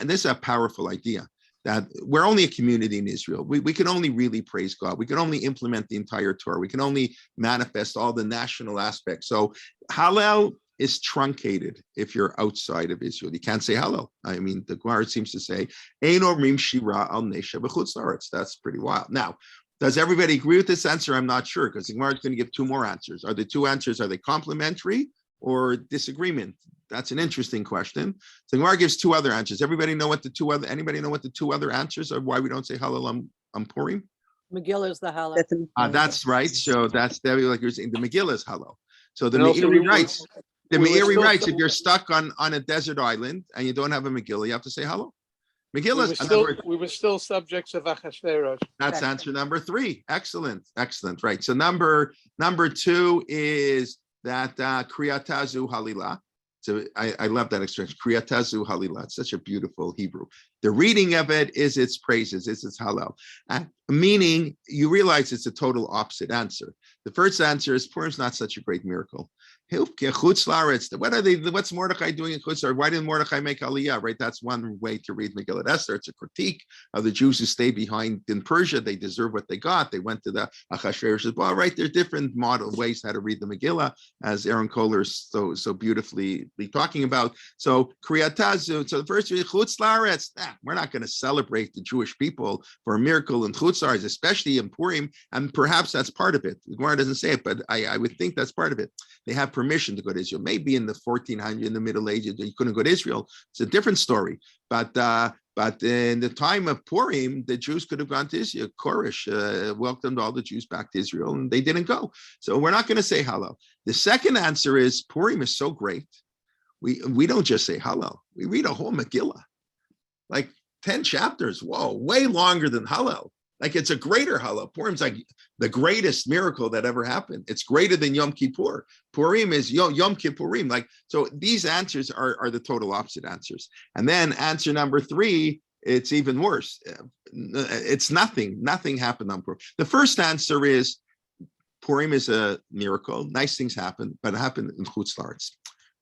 Speaker 1: is a powerful idea. That we're only a community in Israel. We can only really praise God. We can only implement the entire Torah. We can only manifest all the national aspects. So Hallel is truncated if you're outside of Israel. You can't say Hallel. I mean, the Gemara seems to say, Ein omrim shira al nesha b'chutz la'aretz. That's pretty wild. Now, Does everybody agree with this answer? I'm not sure, because the Gemara is going to give two more answers. Are the two answers, are they complementary or disagreement? That's an interesting question. So the Gemara gives two other answers. Anybody know what the two other answers are, why we don't say Hallel on Purim?
Speaker 5: Megillah is the Hallel.
Speaker 1: That's right. So that's like you're saying, the Megillah is Hallel. So the Meiri writes, if you're stuck on a desert island and you don't have a Megillah, you have to say Hallel. Megillah,
Speaker 8: we were still subjects of Achashverosh.
Speaker 1: That's answer number 3. Excellent. Right. So number 2 is that Kriyatazu Halila. So I love that expression, Kriyatazu Halila. It's such a beautiful Hebrew. The reading of it is its praises, is its Hallel. Meaning, you realize it's a total opposite answer. The first answer is Purim's not such a great miracle. What's Mordechai doing in Chutz La'aretz? Why didn't Mordechai make Aliyah? Right, that's one way to read Megillah Esther. It's a critique of the Jews who stay behind in Persia. They deserve what they got. They went to the Achashverosh's ball. Right, there's different model ways how to read the Megillah, as Aaron Kohler is so beautifully talking about. So Kriyatazu. So the first read Chutz La'aretz. We're not going to celebrate the Jewish people for a miracle in Chutz La'aretz, especially in Purim, and perhaps that's part of it. The Gemara doesn't say it, but I would think that's part of it. They have permission to go to Israel. Maybe in the 1400s, in the Middle Ages, you couldn't go to Israel. It's a different story. But in the time of Purim, the Jews could have gone to Israel. Koresh welcomed all the Jews back to Israel, and they didn't go. So we're not going to say Hallel. The second answer is Purim is so great. We don't just say Hallel. We read a whole Megillah, like 10 chapters. Whoa, way longer than Hallel. Like it's a greater Hallel. Purim's like the greatest miracle that ever happened. It's greater than Yom Kippur. Purim is Yom Kippurim. Like, so these answers are the total opposite answers. And then answer number 3, it's even worse. It's nothing. Nothing happened on Purim. The first answer is Purim is a miracle. Nice things happen, but it happened in Chutz La'aretz.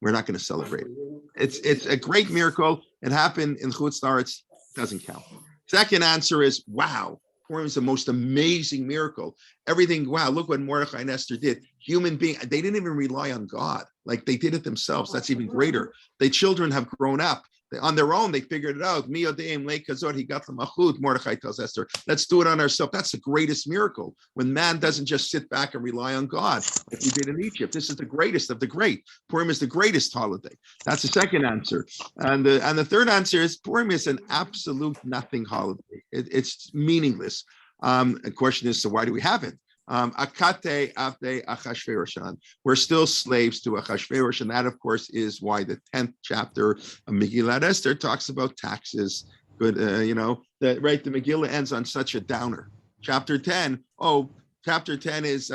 Speaker 1: We're not going to celebrate it. It's a great miracle. It happened in Chutz La'aretz. Doesn't count. Second answer is, wow, Purim is the most amazing miracle. Everything, wow, look what Mordechai and Esther did. Human being, they didn't even rely on God. Like they did it themselves. That's even greater. The children have grown up. On their own, they figured it out. He got the machut. Mordechai tells Esther, let's do it on ourselves. That's the greatest miracle. When man doesn't just sit back and rely on God, like we did in Egypt. This is the greatest of the great. Purim is the greatest holiday. That's the second answer. And the third answer is Purim is an absolute nothing holiday. It's meaningless. The question is, so why do we have it? Akate Avde Achashveroshan. We're still slaves to Achashverosh, and that, of course, is why the 10th chapter of Megillat Esther talks about taxes. Good, the Megillah ends on such a downer. Chapter 10 is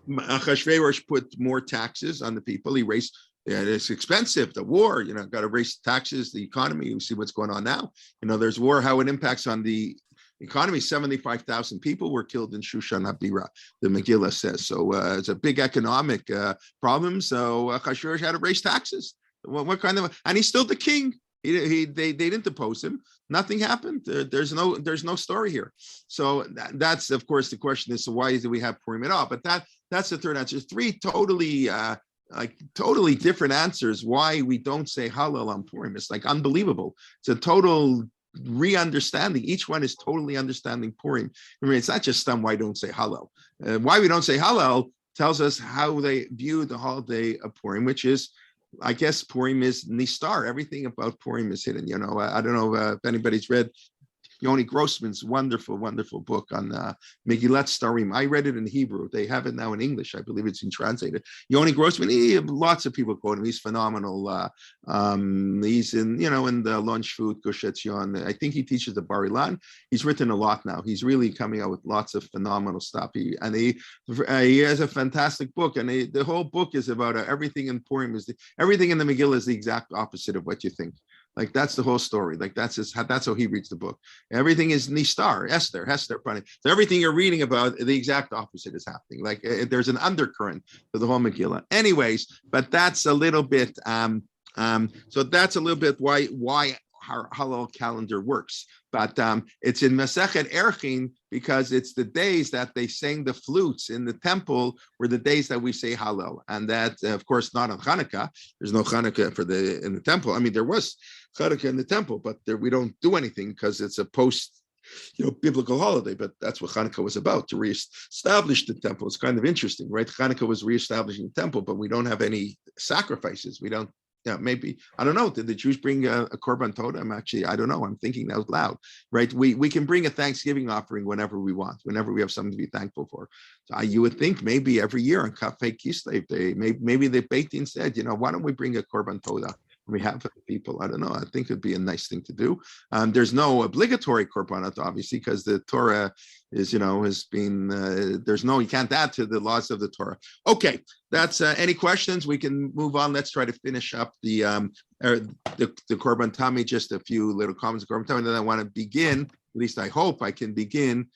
Speaker 1: Achashverosh put more taxes on the people. He raised. It's expensive. The war, got to raise taxes. The economy. You see what's going on now. There's war. How it impacts on the economy. 75,000 people were killed in Shushan Abira, the Megillah says. So it's a big economic problem. So Achashverosh had to raise taxes. What kind of? And he's still the king. They didn't depose him. Nothing happened. There's no story here. So that's, of course, the question is, so why do we have Purim at all? But that's the third answer. 3 totally different answers why we don't say Hallel on Purim. It's like unbelievable. It's a total re-understanding. Each one is totally understanding Purim. I mean, it's not just why don't say Hallel. Why we don't say Hallel tells us how they view the holiday of Purim, which is, I guess, Purim is Nistar. Everything about Purim is hidden. I don't know if anybody's read Yoni Grossman's wonderful book on Megillat Starim. I read it in Hebrew. They have it now in English. I believe it's been translated. Yoni Grossman, lots of people quote him. He's phenomenal. He's in the lunch food, Gush Etzion. I think he teaches the Bar Ilan. He's written a lot now. He's really coming out with lots of phenomenal stuff. He has a fantastic book, and the whole book is about everything in Purim everything in the Megillah is the exact opposite of what you think. Like that's the whole story. Like that's how he reads the book. Everything is Nistar, Esther, Funny. So everything you're reading about, the exact opposite is happening. Like there's an undercurrent to the whole Megillah. Anyways, but that's a little bit. So that's a little bit why our Hallel calendar works. But it's in Masechet Erchin because it's the days that they sang the flutes in the temple were the days that we say Hallel, and that of course not on Hanukkah. There's no Hanukkah in the temple. I mean, there was Hanukkah in the temple, but we don't do anything because it's a post biblical holiday, but that's what Hanukkah was about, to reestablish the temple. It's kind of interesting, right? Hanukkah was reestablishing the temple, but we don't have any sacrifices. We don't, maybe, I don't know. Did the Jews bring a korban totem? Actually, I don't know. I'm thinking out loud, right? We can bring a Thanksgiving offering whenever we want, whenever we have something to be thankful for. So you would think maybe every year on Kafei Kislev Day, maybe the Beit Din said, why don't we bring a korban totem? We have people. I don't know. I think it'd be a nice thing to do. There's no obligatory korbanot, obviously, because the Torah is, has been. There's no. You can't add to the laws of the Torah. Okay, that's any questions. We can move on. Let's try to finish up the korban tamid. Just a few little comments. Korban tamid. Then I want to begin. At least I hope I can begin.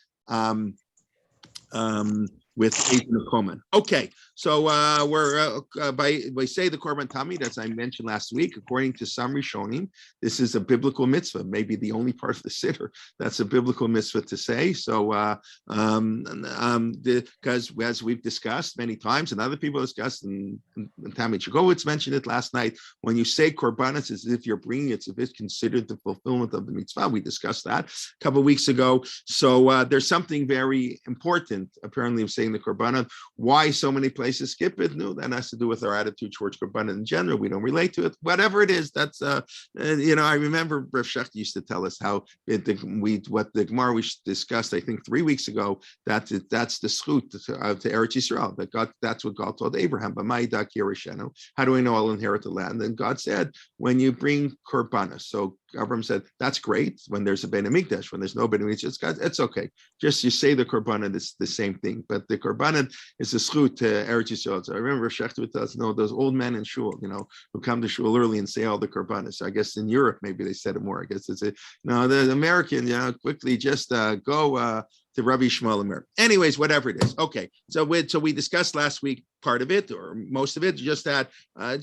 Speaker 1: With Kelman. Okay, so we're by say the korban tamid, as I mentioned last week, according to some Rishonim, this is a biblical mitzvah, maybe the only part of the Siddur that's a biblical mitzvah to say. So, because as we've discussed many times, and other people discussed, and Tamid Shagowitz mentioned it last night, when you say korban, it's as if you're bringing it, if it's considered the fulfillment of the mitzvah. We discussed that a couple of weeks ago. So there's something very important, apparently, of saying the korban. Why so many places skip it? No, that has to do with our attitude towards korban in general. We don't relate to it. Whatever it is, that's I remember Rav Shecht used to tell us how what the Gemara we discussed, I think 3 weeks ago, that's the schut to Eretz Yisrael. That God, that's what God told Abraham. How do I know I'll inherit the land? And God said, when you bring korbanos. So Abraham said, that's great when there's a Bein HaMikdash. When there's no Bein HaMikdash, it's okay. Just you say the korbanon, it's the same thing. But the korbanon is a schut to Eretz Yisrael. So I remember Shechter would tell us, those old men in shul, who come to shul early and say all the korbanos. So I guess in Europe, maybe they said it more. I guess it's the American, quickly just go to Rabbi Shmuel Amir. Anyways, whatever it is. Okay. So we discussed last week part of it, or most of it, just that,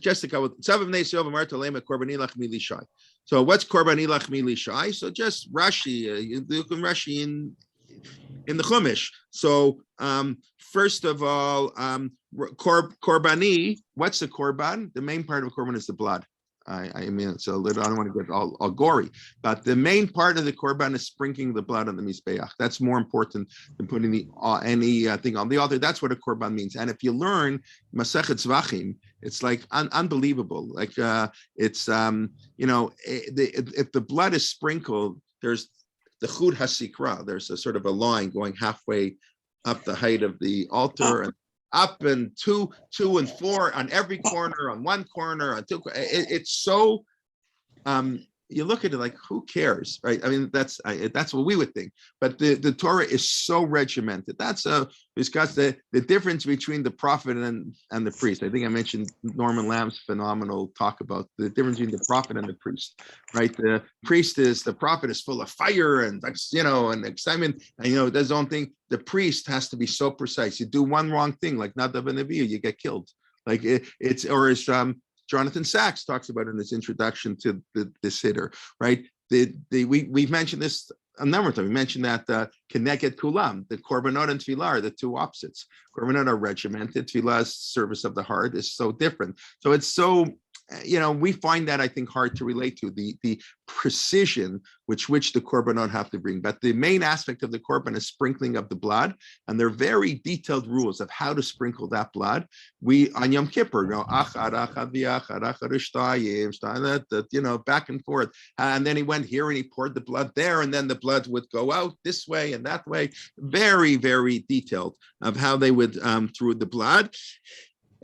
Speaker 1: just a couple. So what's korban ilach milishai? So just Rashi, Rashi in the Chumash. So first of all, korbani. What's the korban? The main part of a korban is the blood. I mean, so I don't want to get all gory, but the main part of the korban is sprinkling the blood on the mizbeach. That's more important than putting anything on the altar. That's what a korban means. And if you learn Masechet Zvachim, it's like unbelievable. Like if the blood is sprinkled, there's the chud hasikra. There's a sort of a line going halfway up the height of the altar, and up and two and four on every corner, on one corner, on two. It's so you look at it like, who cares, right? I mean, that's what we would think. But the Torah is so regimented. That's because the difference between the prophet and the priest. I think I mentioned Norman Lamb's phenomenal talk about the difference between the prophet and the priest, right? The prophet is full of fire and and excitement, and does his own thing. The priest has to be so precise. You do one wrong thing, like Nadav and Avihu, you get killed. Like it's Jonathan Sachs talks about in his introduction to the Siddur, right? We've mentioned this a number of times. We mentioned that Keneged Kulam, the Korbanot and Tefillah are the two opposites. Korbanot are regimented. Tefillah's service of the heart is so different. So it's so, we find that, I think, hard to relate to, the precision which the korbanot have to bring. But the main aspect of the korban is sprinkling of the blood, and there are very detailed rules of how to sprinkle that blood. We on Yom Kippur back and forth, and then he went here and he poured the blood there, and then the blood would go out this way and that way. Very, very detailed of how they would through the blood.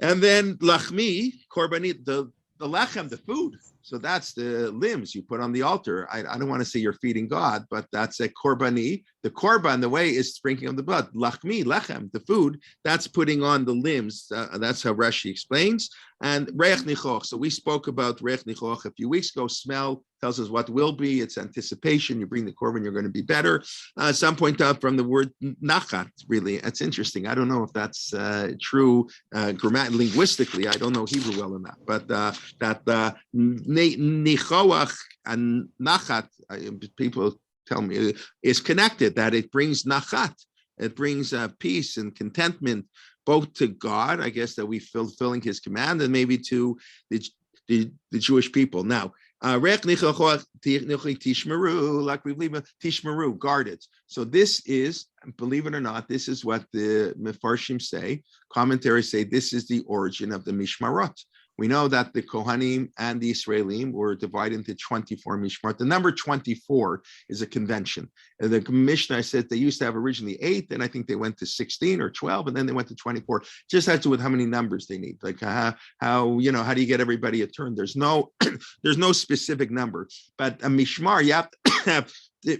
Speaker 1: And then lachmi, korbanit, the lechem, the food. So that's the limbs you put on the altar. I don't want to say you're feeding God, but that's a korbani. The korban, the way, is sprinkling of the blood. Lachmi, lechem, the food, that's putting on the limbs. That's how Rashi explains. And reich nichoch. So we spoke about reich nichoch a few weeks ago. Smell tells us what will be. It's anticipation. You bring the korban, you're going to be better. Some point out from the word nachat. Really, it's interesting. I don't know if that's true linguistically. I don't know Hebrew well enough, but that nichoach and nachat, people tell me, is connected. That it brings nachat. It brings peace and contentment, both to God, I guess, that we fulfilling His command, and maybe to the Jewish people. Now, Tishmeru, guard it. So this is, believe it or not, this is what the Mefarshim say. Commentaries say this is the origin of the Mishmarot. We know that the Kohanim and the Israelim were divided into 24 Mishmarot. The number 24 is a convention. And the Mishnah said they used to have originally 8, and I think they went to 16 or 12, and then they went to 24. Just has to do with how many numbers they need. Like how do you get everybody a turn? There's no specific number. But a Mishmar, you have to have.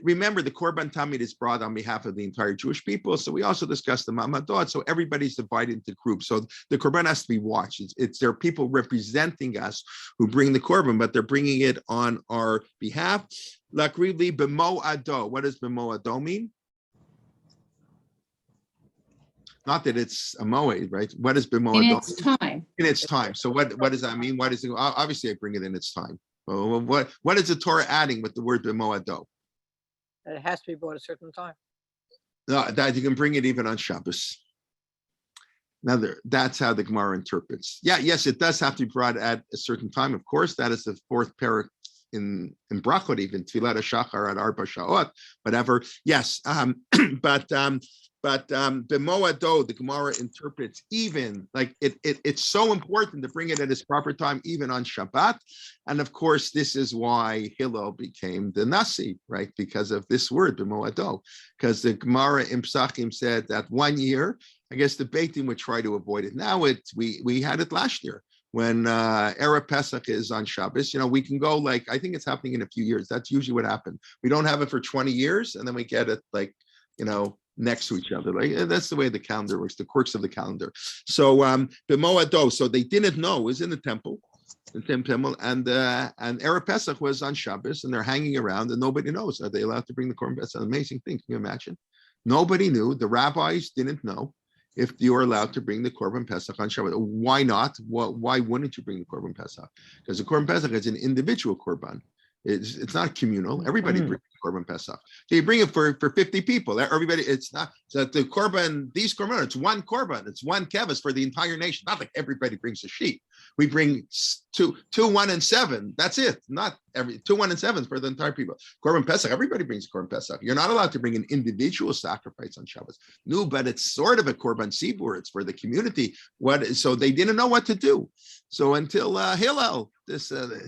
Speaker 1: Remember, the Korban Tamid is brought on behalf of the entire Jewish people. So we also discussed the Mamadot. So everybody's divided into groups. So the Korban has to be watched. There are people representing us who bring the Korban, but they're bringing it on our behalf. Lakrivli b'mo ado. What does b'mo ado mean? Not that it's a moed, right? What is b'mo ado?
Speaker 7: In its time.
Speaker 1: In its time. So what does that mean? Why does it? Obviously, I bring it in its time. Well, what is the Torah adding with the word b'mo ado?
Speaker 5: It has to be bought a certain time.
Speaker 1: No, that you can bring it even on Shabbos. Now, that's how the Gemara interprets. Yes, it does have to be brought at a certain time. Of course, that is the fourth parak in Brachot, even Tfilat HaShachar at Arba Sha'ot, whatever. Yes, but b'moado, the Gemara interprets even like it's so important to bring it at its proper time, even on Shabbat. And of course, this is why Hillel became the Nasi, right? Because of this word b'moado. Because the Gemara in Psachim said that 1 year, I guess the Beit Din would try to avoid it. Now we had it last year. When Erev Pesach is on Shabbos, we can go I think it's happening in a few years. That's usually what happened. We don't have it for 20 years, and then we get it next to each other. That's the way the calendar works, the quirks of the calendar. So b'moado, so they didn't know, it was in the temple, and Erev Pesach was on Shabbos, and they're hanging around, and nobody knows. Are they allowed to bring the Korban Pesach? An amazing thing. Can you imagine? Nobody knew. The rabbis didn't know if you are allowed to bring the Korban Pesach on Shabbat. Why not? Why wouldn't you bring the Korban Pesach? Because the Korban Pesach is an individual Korban. It's not communal. Everybody brings Korban Pesach. So you bring it for 50 people. Everybody, it's not so that the Korban, these Korban, it's one Korban, it's one kevis for the entire nation. Not like everybody brings a sheep. We bring two, 1, and 7. That's it. Not every 2, 1, and 7 for the entire people. Korban Pesach, everybody brings Korban Pesach. You're not allowed to bring an individual sacrifice on Shabbos. No, but it's sort of a Korban Sibur. It's for the community. So they didn't know what to do. So until Hillel,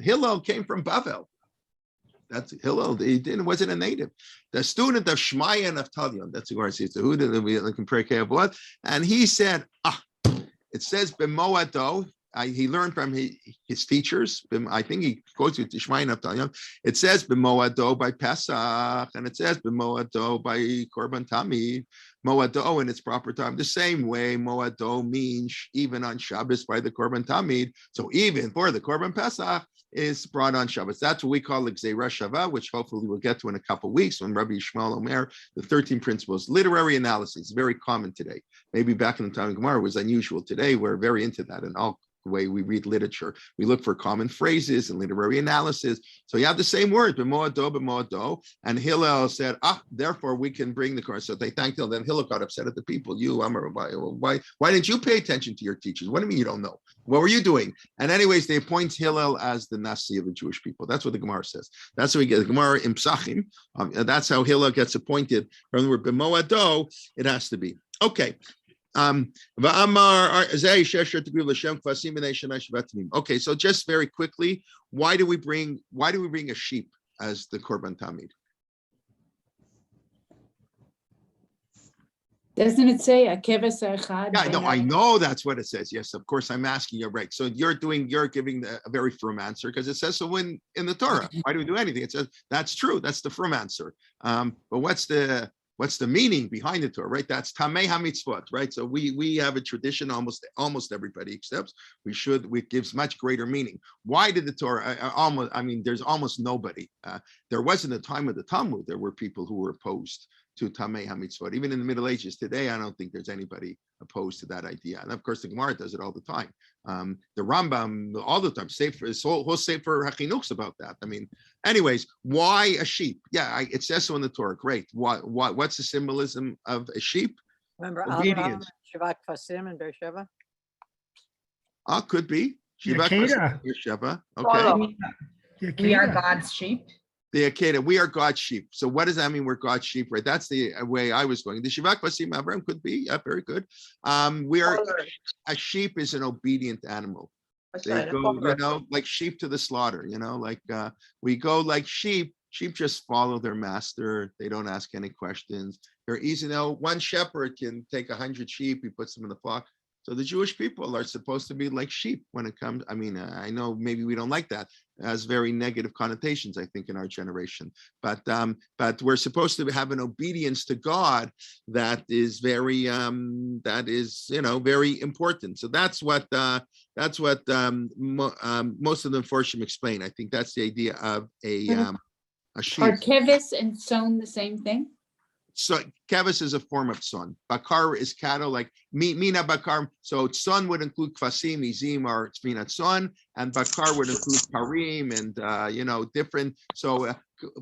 Speaker 1: Hillel came from Bavel. That's Hillel. He wasn't a native. The student of Shmaya and of Talion. That's who I see. It's the Huda that we can pray Avot. And he said, it says b'moado. He learned from his teachers. I think he goes to Shmaya and of Talion. It says b'moado by Pesach, and it says b'moado by Korban Tamid. Moado in its proper time. The same way Moado means even on Shabbos by the Korban Tamid. So even for the Korban Pesach, is brought on Shabbos. That's what we call the Gzeira Shava, which hopefully we'll get to in a couple of weeks when Rabbi Yishmael Omer, the 13 principles, literary analysis, very common today. Maybe back in the time of Gemara was unusual. Today, we're very into that in all the way we read literature. We look for common phrases and literary analysis. So you have the same word, b'moado, and Hillel said, therefore we can bring the Korban. So they thanked Hillel. Then Hillel got upset at the people. Why didn't you pay attention to your teachers? What do you mean you don't know? What were you doing? And anyways, they appoint Hillel as the Nasi of the Jewish people. That's what the Gemara says. That's what we get. The Gemara in Psachim. That's how Hillel gets appointed. From the word b'moado, it has to be. Okay. Okay, so just very quickly, why do we bring a sheep as the Korban Tamid?
Speaker 7: Doesn't it say a keves echad?
Speaker 1: Yeah, no, I know that's what it says. Yes, of course, I'm asking you, right? So you're giving a very firm answer because it says so in the Torah. Why do we do anything? It says that's true. That's the firm answer. But what's the meaning behind the Torah, right? That's Tamei HaMitzvot, right? So we have a tradition, almost everybody accepts. It gives much greater meaning. Why did the Torah, there's almost nobody. There wasn't a time of the Talmud, there were people who were opposed to Tamei HaMitzvot. Even in the Middle Ages today, I don't think there's anybody opposed to that idea. And of course, the Gemara does it all the time. The Rambam all the time, whole Sefer HaChinuch's about that. Anyways, why a sheep? Yeah, it says so in the Torah. Great. What's the symbolism of a sheep?
Speaker 5: Remember
Speaker 1: Obedience.
Speaker 5: Shivat Kvasim in Beersheba?
Speaker 1: Could be. Shivat
Speaker 6: Cicada.
Speaker 1: Beersheba. Okay.
Speaker 3: We are God's sheep.
Speaker 1: The Akedah, we are God's sheep. So what does that mean? We're God's sheep, right? That's the way I was going. The Shivak Basim Avram could be, yeah, very good. A sheep is an obedient animal. They go, like sheep to the slaughter, like we go like sheep. Sheep just follow their master. They don't ask any questions. They're easy. One shepherd can take 100 sheep. He puts them in the flock. So the Jewish people are supposed to be like sheep when it comes. I mean, I know maybe we don't like that. It has very negative connotations, I think, in our generation. But we're supposed to have an obedience to God that is very very important. So that's what most of the Mepharshim explain. I think that's the idea of a sheep.
Speaker 7: Are kevis and son the same thing?
Speaker 1: So kevis is a form of son. Bakar is cattle, like mina bakar. So son would include kvasim, izim, or minat son, and bakar would include parim and different. So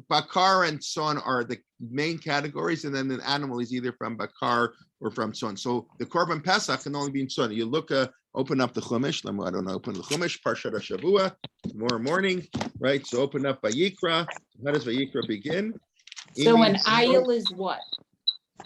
Speaker 1: bakar and son are the main categories, and then an animal is either from bakar or from son. So the korban pesach can only be in son. You look, open up the chumash. I don't know. Open the chumash, Parshat Shavua, tomorrow morning, right? So open up Vayikra. How does Vayikra begin?
Speaker 7: So an ayil is what?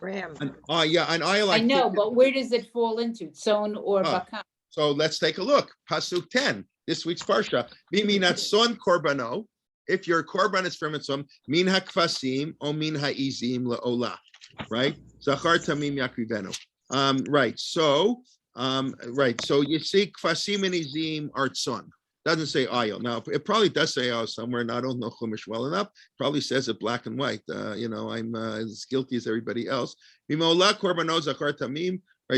Speaker 5: Ram.
Speaker 1: An ayil.
Speaker 7: I know, but where does it fall into? Son or bakar?
Speaker 1: So let's take a look. Pasuk 10, this week's parsha. Miminat son korbano. If your korban is from its son, min hakvasim o min haizim leolah. Right? Zachar tamim yakrivenu. Right. So you see, kvasim and izim are son. Doesn't say ayil. Now, it probably does say ayil somewhere, and I don't know Chumash well enough. Probably says it black and white. I'm as guilty as everybody else. Right,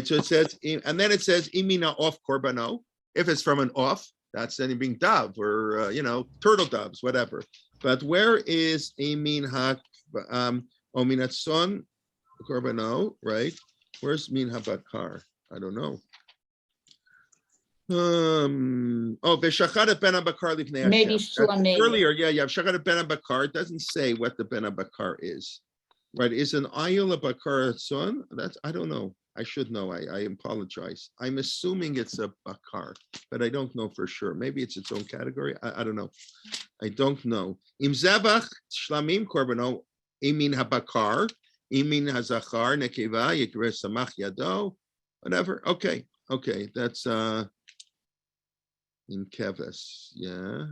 Speaker 1: so it says, and then it says, imina off korbano. If it's from an off, that's then being dove or, turtle doves, whatever. But where is imin ha, ominat son korbano, right? Where's min ha bakar? I don't know. V'shachat ben bakar lifnei Hashem.
Speaker 7: Maybe Shlamei.
Speaker 1: Earlier, you have shachat ben bakar. It doesn't say what the ben bakar is, right? Is an ayil a bakar son? That's, I don't know. I should know. I apologize. I'm assuming it's a bakar, but I don't know for sure. Maybe it's its own category. I don't know. I don't know. Im zevach shlamim korbano imin habakar imin hazachar nekeva yikre samach yado. Whatever. Okay, that's in kevis, yeah.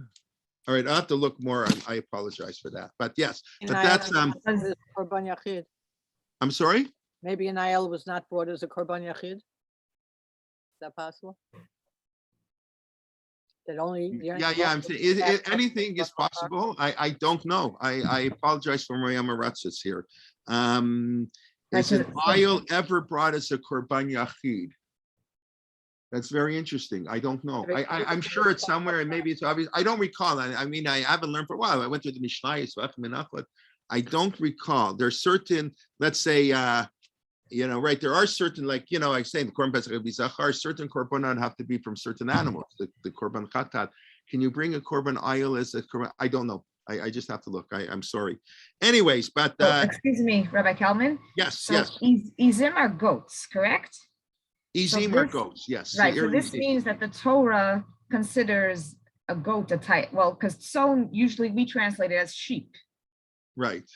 Speaker 1: All right, I'll have to look more. I apologize for that, but yes, but that's
Speaker 5: Korban Yachid.
Speaker 1: I'm sorry.
Speaker 5: Maybe an ayil was not brought as a korban yachid. Is that possible? That only.
Speaker 1: I'm saying anything is possible. I don't know. I apologize for my amaratzis here. Is an ayil ever brought as a korban yachid? That's very interesting. I don't know. I'm sure it's somewhere, and maybe it's obvious. I don't recall. I mean, I haven't learned for a while. I went to the Mishnah. I don't recall. There's certain, let's say, right, there are certain, like, I say, the korban pesach will be zachar, certain korbanot have to be from certain animals, the korban chatat. Can you bring a korban ayil as a korban? I don't know. I just have to look. I'm sorry. Anyways, but.
Speaker 3: Excuse me, Rabbi Kelman.
Speaker 1: Yes.
Speaker 3: Izim are goats, correct?
Speaker 1: Izim are goats, yes.
Speaker 3: Right, so this means that the Torah considers a goat a type, well, because so usually we translate it as sheep.
Speaker 1: Right.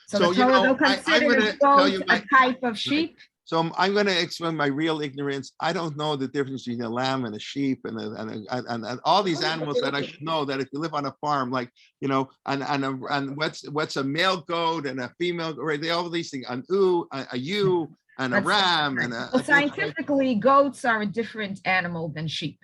Speaker 3: So the Torah will consider goat a type of sheep.
Speaker 1: So I'm going to explain my real ignorance. I don't know the difference between a lamb and a sheep and all these animals that I should know, that if you live on a farm, like, and what's a male goat and a female, right? They all these things, a ewe, and a ram, and
Speaker 3: scientifically, goats are a different animal than sheep.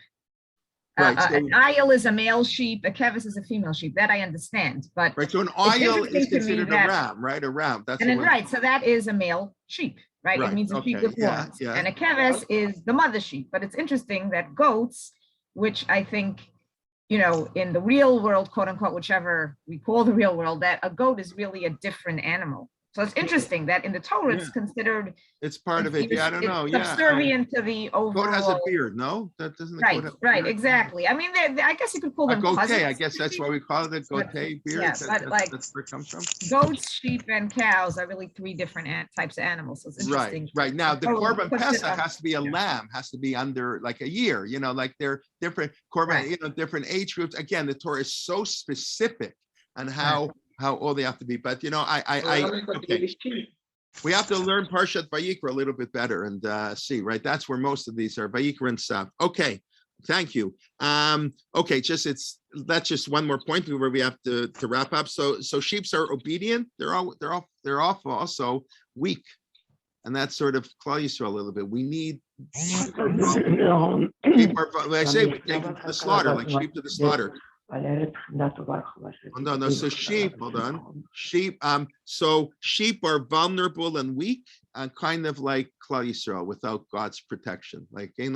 Speaker 1: Right,
Speaker 3: an ayil is a male sheep, a kevis is a female sheep. That I understand, but
Speaker 1: right. So an ayil is considered a ram, right? A ram. That's
Speaker 3: right. So that is a male sheep, right? It means a sheep with horns. Yeah. And a kevis is the mother sheep. But it's interesting that goats, which I think, in the real world, quote unquote, whichever we call the real world, that a goat is really a different animal. So it's interesting that in the Torah it's considered.
Speaker 1: It's part of it. Yeah, I don't know. Yeah.
Speaker 3: Subservient to the overall.
Speaker 1: Goat has a beard, no? That doesn't.
Speaker 3: Right, right, exactly. I mean, I guess you could call them cousins.
Speaker 1: I guess that's why we call it a goat beard.
Speaker 3: Yeah, but like
Speaker 1: that's where it comes from.
Speaker 3: Goats, sheep, and cows are really three different types of animals. So it's interesting.
Speaker 1: Right. Now the Korban Pesach has to be a lamb, has to be under like a year. You know, like they're different Korban, different age groups. Again, the Torah is so specific on how all they have to be. But you know, okay. We have to learn Parshat Vayikra a little bit better and see, right? That's where most of these are, Vayikra and stuff. Okay, thank you. Okay, that's just one more point where we have to wrap up. So sheeps are obedient. They're also weak, and that's sort of Klal Yisrael a little bit. We need sheep are, I say we take them to the slaughter, like sheep to the slaughter. No. So sheep, hold on. Sheep. So sheep are vulnerable and weak, kind of like Klal Yisrael without God's protection. Like so I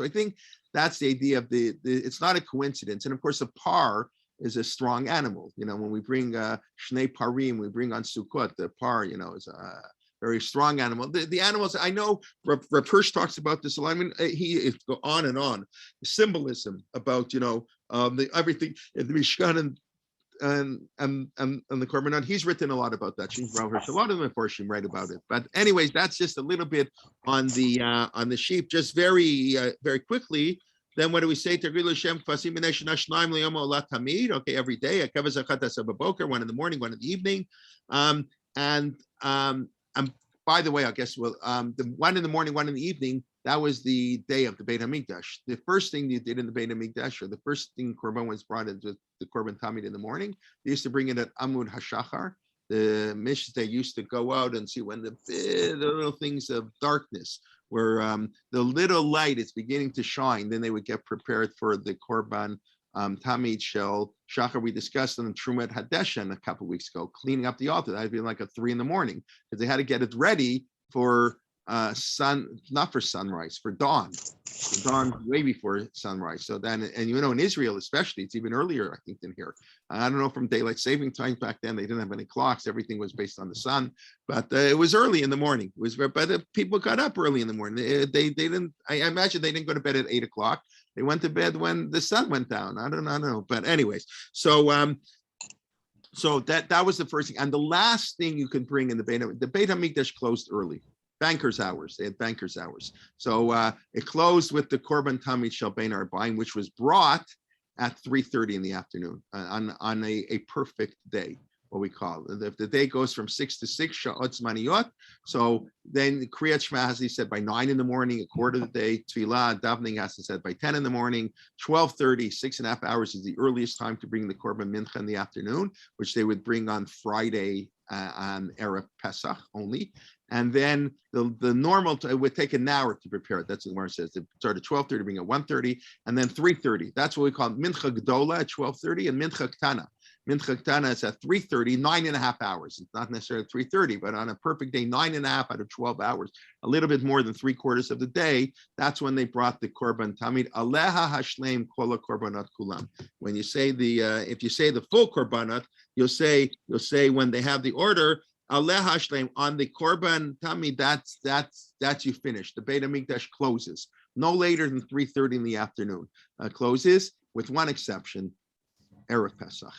Speaker 1: think that's the idea of the. It's not a coincidence, and of course, a par is a strong animal. You know, when we bring Shnei Parim, we bring on Sukkot. The par, you know, is a very strong animal. The animals, I know Reb Hirsch talks about this a lot. I mean, he go on and on. The symbolism about, you know, everything in the Mishkan and the Korbanot. He's written a lot about that. A lot of them, of course, write about it. But anyways, that's just a little bit on the sheep. Just very quickly. Then what do we say? Okay, every day. One in the morning, one in the evening. And by the way, I guess the one in the morning, one in the evening, that was the day of the Beit HaMikdash. The first thing you did in the Beit HaMikdash, or the first thing Korban was brought into the Korban Tamid in the morning, they used to bring it at Amud HaShachar. The Mishnah, they used to go out and see when the little things of darkness, where the little light is beginning to shine, then they would get prepared for the Korban Tamid Shel Shachar. We discussed on the Trumat Hadeshen a couple of weeks ago, cleaning up the altar. That'd be like at 3 a.m, because they had to get it ready for not for sunrise, for dawn. For dawn way before sunrise. So then, and you know, in Israel especially, it's even earlier, I think, than here. I don't know, from daylight saving time back then, they didn't have any clocks. Everything was based on the sun, but it was early in the morning. People got up early in the morning. They didn't. I imagine they didn't go to bed at 8 o'clock. They went to bed when the sun went down. I don't know. But anyways, so that was the first thing. And the last thing you could bring in the Beit HaMikdash closed early. Bankers hours. They had bankers hours. So it closed with the Korban Tamid Shel Bein Arbaim, which was brought at 3:30 in the afternoon on a perfect day. What we call it. If the day goes from 6 to 6, Sha'ot Zmaniyot. So then Kriyat Shema has to be said by 9 in the morning, a quarter of the day. Tefillah, davening has to be said by 10 in the morning. 12:30, 6.5 hours is the earliest time to bring the Korban Mincha in the afternoon, which they would bring on Friday on Erev Pesach only. And then the normal, it would take an hour to prepare it. That's what the Gemara says. They start at 12:30, bring at 1:30, and then 3:30. That's what we call Mincha Gdola at 12:30 and Mincha Ktana. Mincha Ktana is at 3:30, 9.5 hours. It's not necessarily 3:30, but on a perfect day, 9.5 out of 12 hours, a little bit more than 3/4 of the day. That's when they brought the Korban Tamid. Aleha Hashleim Kola Korbanot Kulam. When you say if you say the full Korbanot, you'll say when they have the order, Aleha Hashleim on the Korban Tamid. That's you finished. The Beit HaMikdash closes no later than 3:30 in the afternoon. Closes with one exception, Erev Pesach.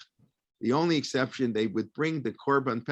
Speaker 1: The only exception, they would bring the Korban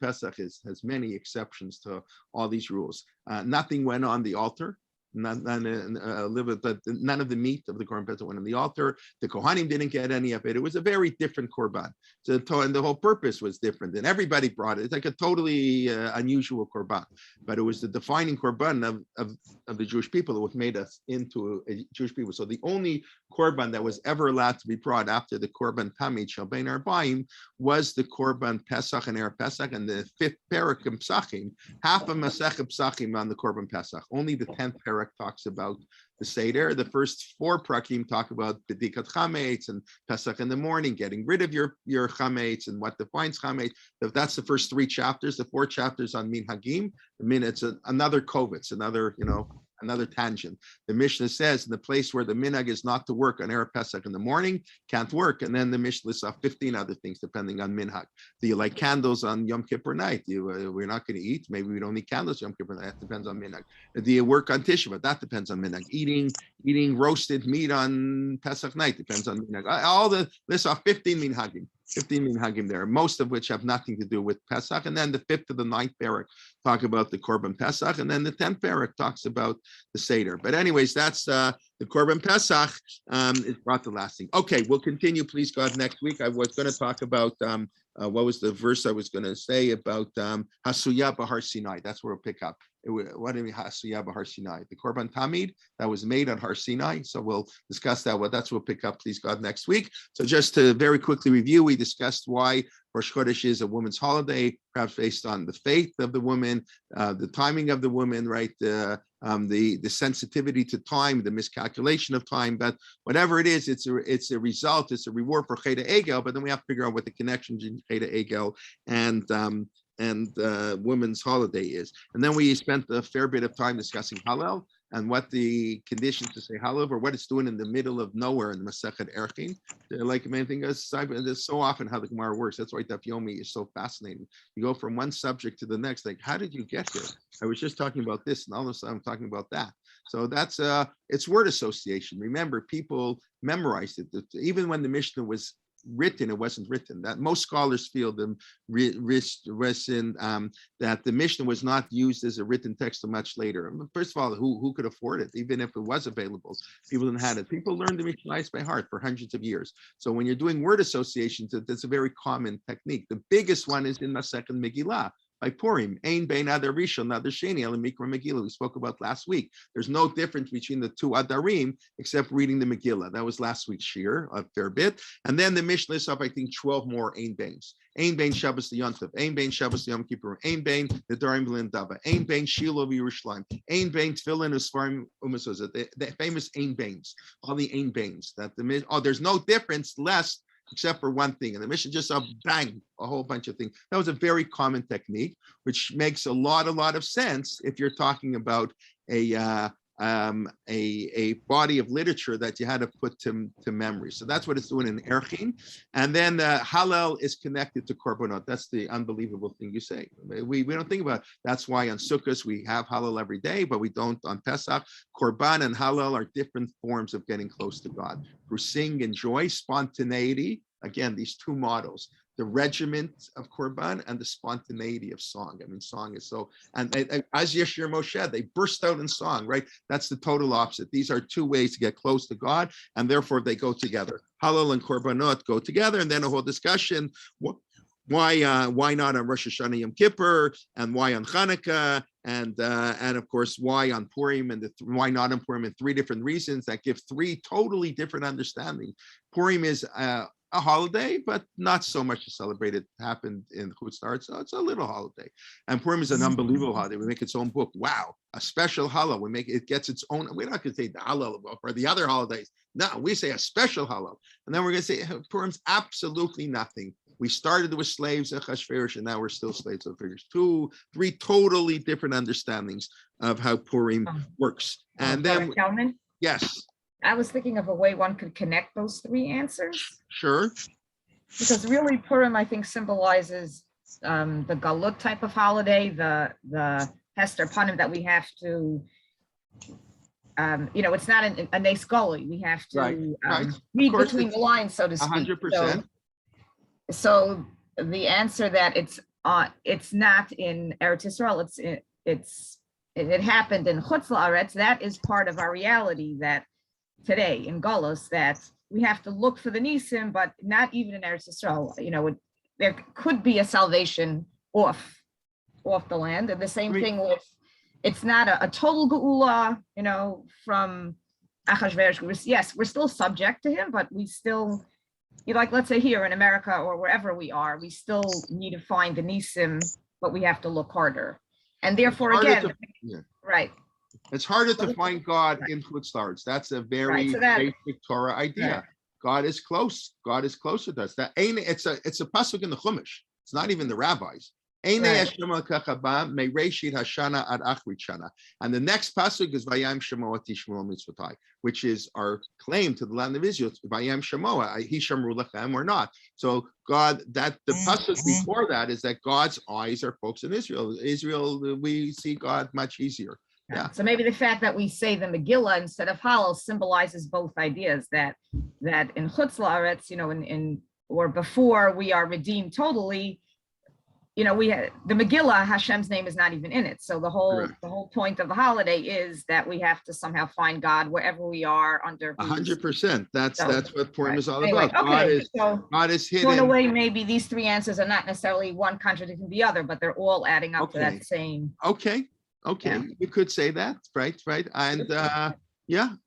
Speaker 1: Pesach has many exceptions to all these rules. Nothing went on the altar. None of the meat of the Korban Pesach went on the altar. The Kohanim didn't get any of it. It was a very different Korban. And the whole purpose was different. And everybody brought it. It's like a totally unusual Korban. But it was the defining Korban of the Jewish people that made us into a Jewish people. So the only Korban that was ever allowed to be brought after the Korban Tamid Shel Bein Arbaim was the Korban Pesach and Erev Pesach, and the 5th Perek in Psachim, half of Masechet Psachim on the Korban Pesach. Only the 10th Perek talks about the Seder. The first 4 Prakim talk about B'dikat Chametz and Pesach in the morning, getting rid of your Chametz and what defines Chametz. That's the first 3 chapters. The 4 chapters on Minhagim. I mean, it's another Kovitz, another, another tangent. The Mishnah says in the place where the minhag is not to work on Erev Pesach in the morning, can't work. And then the Mishnah lists off 15 other things depending on minhag. Do you like candles on Yom Kippur night? We're not going to eat. Maybe we don't need candles Yom Kippur night. That depends on minhag. Do you work on Tisha B'Av? That depends on minhag. Eating roasted meat on Pesach night depends on minhag. All the lists off 15 minhagim there, most of which have nothing to do with Pesach. And then the 5th to the 9th parak talk about the Korban Pesach, and then the 10th parak talks about the Seder. But anyways, that's the Korban Pesach is brought the last thing. Okay, we'll continue, please God, next week. I was going to talk about what was the verse I was going to say about Hasuya Bahar Sinai. That's where we'll pick up. What do you mean Hasuya Bahar Sinai? The Korban Tamid that was made on Har Sinai. So we'll discuss that. Well, that's what we'll pick up, please God, next week. So just to very quickly review, we discussed why Rosh Chodesh is a woman's holiday, perhaps based on the faith of the woman, the timing of the woman, right? The sensitivity to time, the miscalculation of time, but whatever it is, it's a result, it's a reward for Cheda Egel. But then we have to figure out what the connection between Cheda Egel and women's holiday is. And then we spent a fair bit of time discussing Hallel and what the conditions to say Hallel, or what it's doing in the middle of nowhere in the Masechet Erchin. Like the main thing is, there's so often how the Gemara works. That's why Daf Yomi is so fascinating. You go from one subject to the next, like, how did you get here? I was just talking about this, and all of a sudden I'm talking about that. So that's it's word association. Remember, people memorized it. Even when the Mishnah was written, it wasn't written. That most scholars feel that the Mishnah was not used as a written text until much later. First of all, who could afford it? Even if it was available, people didn't have it. People learned the Mishnah by heart for hundreds of years. So when you're doing word associations, that's a very common technique. The biggest one is in Masechet Megillah. By Purim, Ein Bein Adar Rishon, Adar Sheni, Ela Mikra Megillah. We spoke about last week. There's no difference between the two Adarim except reading the Megillah. That was last week's shir, a fair bit. And then the Mishnah lists up, I think, 12 more Ein Beins. Ein Bein Shabbos Yontav, Ein Bein Shabbos Yom Kippur, Ein Bein Nedarim B'Lendava, Ein Bein Shiloh Yerushalayim, Ein Bein Tefillin Usfarim Umasuzah. The famous Ein Beins, all the Ein Beins. There's no difference less except for one thing. And the Mishnah just bang, a whole bunch of things. That was a very common technique, which makes a lot of sense if you're talking about a body of literature that you had to put to memory. So that's what it's doing in Erchin. And then Hallel is connected to Korbanot. That's the unbelievable thing you say. We don't think about it. That's why on Sukkot we have Hallel every day, but we don't on Pesach. Korban and Hallel are different forms of getting close to God. Through sing and joy, spontaneity. Again, these two models. The regiment of Korban and the spontaneity of song. I mean, song is so, and as Yeshir Moshe, they burst out in song, right? That's the total opposite. These are two ways to get close to God, and therefore they go together. Hallel and Korbanot go together, and then a whole discussion, why not on Rosh Hashanah Yom Kippur, and why on Hanukkah, and of course, why on Purim, and why not on Purim, and 3 different reasons that give 3 totally different understandings. Purim is a holiday, but not so much to celebrate. It happened in Chutz La'aretz, so it's a little holiday. And Purim is an unbelievable holiday. We make its own book. Wow, a special Hallel. We make it gets its own. We're not going to say the Hallel for the other holidays. No, we say a special Hallel, and then we're going to say Purim's absolutely nothing. We started with slaves at Achashverosh, and now we're still slaves of Achashverosh. 3 totally different understandings of how Purim works. And then,
Speaker 3: Kelman?
Speaker 1: Yes.
Speaker 3: I was thinking of a way one could connect those 3 answers.
Speaker 1: Sure.
Speaker 3: Because really Purim, I think, symbolizes the Galut type of holiday, the Hester Panim that we have to, it's not a Nes Goli. We have to read between the lines, so to speak.
Speaker 1: 100%.
Speaker 3: So the answer that it's not in Eretz Yisrael, it happened in Chutz La'aretz. That is part of our reality that today in Golos, that we have to look for the Nisim, but not even in Eretz Yisrael. There could be a salvation off the land. And the same thing with, it's not a total Geula, from Achashverosh. Yes, we're still subject to him, but we still, like let's say here in America or wherever we are, we still need to find the Nisim, but we have to look harder. And therefore, again, right.
Speaker 1: It's harder to find God in Chutz La'aretz. That's a very basic Torah idea. Right. God is close. God is closer to us. It's a pasuk in the Chumash. It's not even the rabbis. Eine
Speaker 3: Right.
Speaker 1: Hashem Elokecha ba mereishit hashana ad achrit shana. And the next pasuk is Vayam Shemoah Tishmor Mitzvotai, which is our claim to the land of Israel. Vayam Shemoah, He Shamru Lechem or not. So God, that the pasuk before that is that God's eyes are focused in Israel. Israel, we see God much easier. Yeah.
Speaker 3: So maybe the fact that we say the Megillah instead of Hallel symbolizes both ideas, that in Chutz La'aretz, in or before we are redeemed totally, the Megillah, Hashem's name is not even in it. So the whole point of the holiday is that we have to somehow find God wherever we are under
Speaker 1: 100%. That's what Purim is all
Speaker 3: Anyway,
Speaker 1: about.
Speaker 3: okay,
Speaker 1: God is hidden.
Speaker 3: in a way, maybe these three answers are not necessarily one contradicting the other, but they're all adding up to that same.
Speaker 1: Okay,
Speaker 3: Yeah.
Speaker 1: you could say that, right, and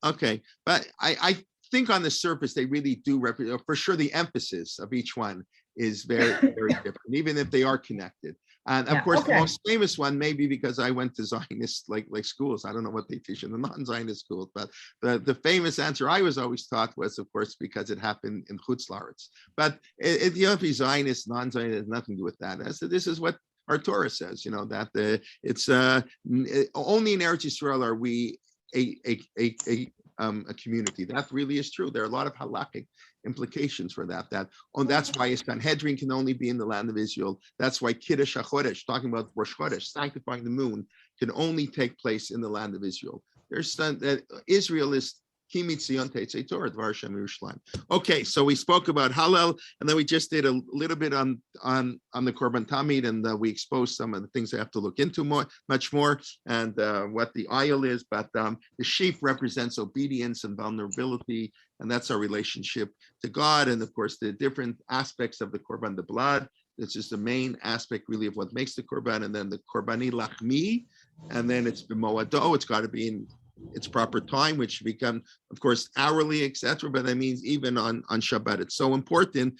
Speaker 1: okay, but I think on the surface they really do represent, for sure, the emphasis of each one is very, very different, even if they are connected. And of course, the most famous one, maybe because I went to Zionist like schools. I don't know what they teach in the non-Zionist schools, but the famous answer I was always taught was, of course, because it happened in Chutz La'aretz. But if you have to be Zionist, non-Zionist, has nothing to do with that. So this is what our Torah says, that it's only in Eretz Yisrael are we a community. That really is true. There are a lot of halakhic implications for that. That's why Sanhedrin can only be in the land of Israel. That's why Kiddush HaChodesh, talking about Rosh Chodesh, sanctifying the moon, can only take place in the land of Israel. Israel is Okay, so we spoke about Hallel, and then we just did a little bit on the Korban Tamid, and we exposed some of the things I have to look into much more, and what the ayil is. But the sheep represents obedience and vulnerability, and that's our relationship to God, and of course the different aspects of the Korban, the blood. This is the main aspect really of what makes the Korban, and then the Korbani Lachmi, and then it's b'moado. It's got to be in its proper time, which become, of course, hourly, etc. But that means even on Shabbat, it's so important.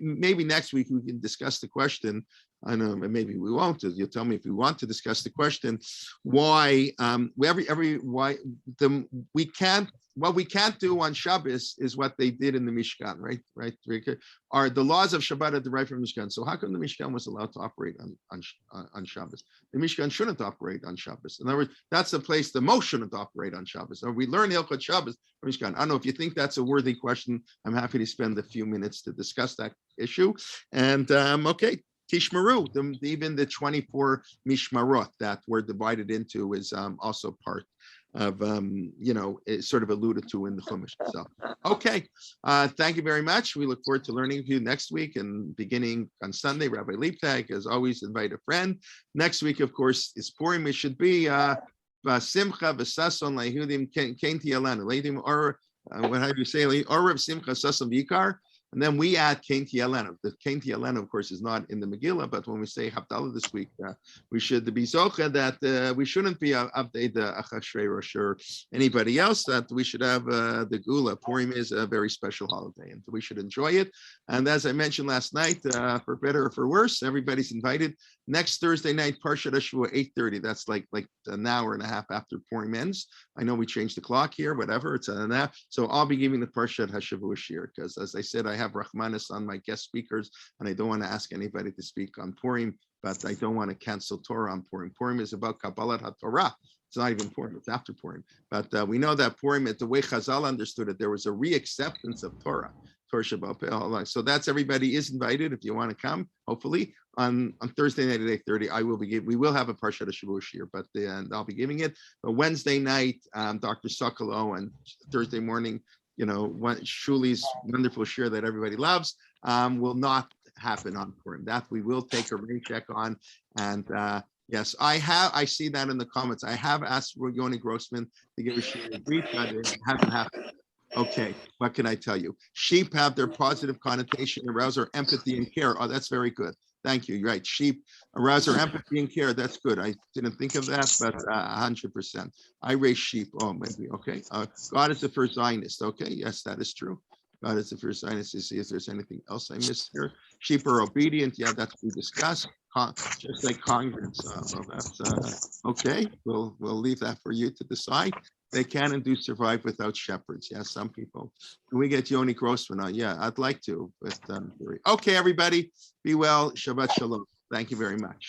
Speaker 1: Maybe next week we can discuss the question. I know, maybe we won't. You'll tell me if we want to discuss the question why what we can't do on Shabbos is what they did in the Mishkan, right? Are the laws of Shabbat are derived from Mishkan? So how come the Mishkan was allowed to operate on Shabbos? The Mishkan shouldn't operate on Shabbos. In other words, that's the place the most shouldn't operate on Shabbos. Or we learn Hilchot Shabbos from Mishkan. I don't know if you think that's a worthy question. I'm happy to spend a few minutes to discuss that issue. And okay. Tishmaru, even the 24 Mishmarot that were divided into is also part of, it's sort of alluded to in the Chumash. So, okay. Thank you very much. We look forward to learning with you next week, and beginning on Sunday, Rabbi Liebtag, as always, invite a friend. Next week, of course, is Purim. It should be Simcha v'sason la'ihudim kenti alanu. Leidim or what have you say? Orav Simcha sason v'yikar. And then we add Kenti Elena. The Kenti Elena, of course, is not in the Megillah, but when we say Havdalah this week, we should be zocha that we shouldn't be update the Achashverosh or anybody else, that we should have the Gula. Purim is a very special holiday, and we should enjoy it. And as I mentioned last night, for better or for worse, everybody's invited. Next Thursday night, Parshat Hashua, 8:30. That's like an hour and a half after Purim ends. I know we changed the clock here, whatever, it's an hour. So I'll be giving the Parshat Hashavua shir, because as I said, I have Rachmanis on my guest speakers, and I don't want to ask anybody to speak on Purim, but I don't want to cancel Torah on Purim. Purim is about Kabbalat HaTorah. It's not even Purim, it's after Purim. But we know that Purim, the way Chazal understood it, there was a re-acceptance of Torah. So that's everybody is invited if you want to come, hopefully. On Thursday night at 8:30, we will have a Parshat Shavua shir, but I'll be giving it. But Wednesday night, Dr. Sokolow, and Thursday morning, Shuli's wonderful shir that everybody loves, will not happen on Purim. That we will take a rain check on. And yes, I see that in the comments. I have asked Yoni Grossman to give a shir brief, but it hasn't happened. Okay, what can I tell you? Sheep have their positive connotation, arouse our empathy and care. Oh, that's very good. Thank you. You're right. Sheep arouse our empathy and care. That's good. I didn't think of that, but 100%. I raise sheep. Oh, maybe. Okay. God is the first Zionist. Okay. Yes, that is true. God is the first Zionist. To see if there's anything else I missed here. Sheep are obedient. Yeah, that's what we discussed. Just like congregants. Well, that's okay. We'll leave that for you to decide. They can and do survive without shepherds. Yeah, some people. Can we get Yoni Grossman on? Yeah, I'd like to. With okay, everybody, be well. Shabbat shalom. Thank you very much.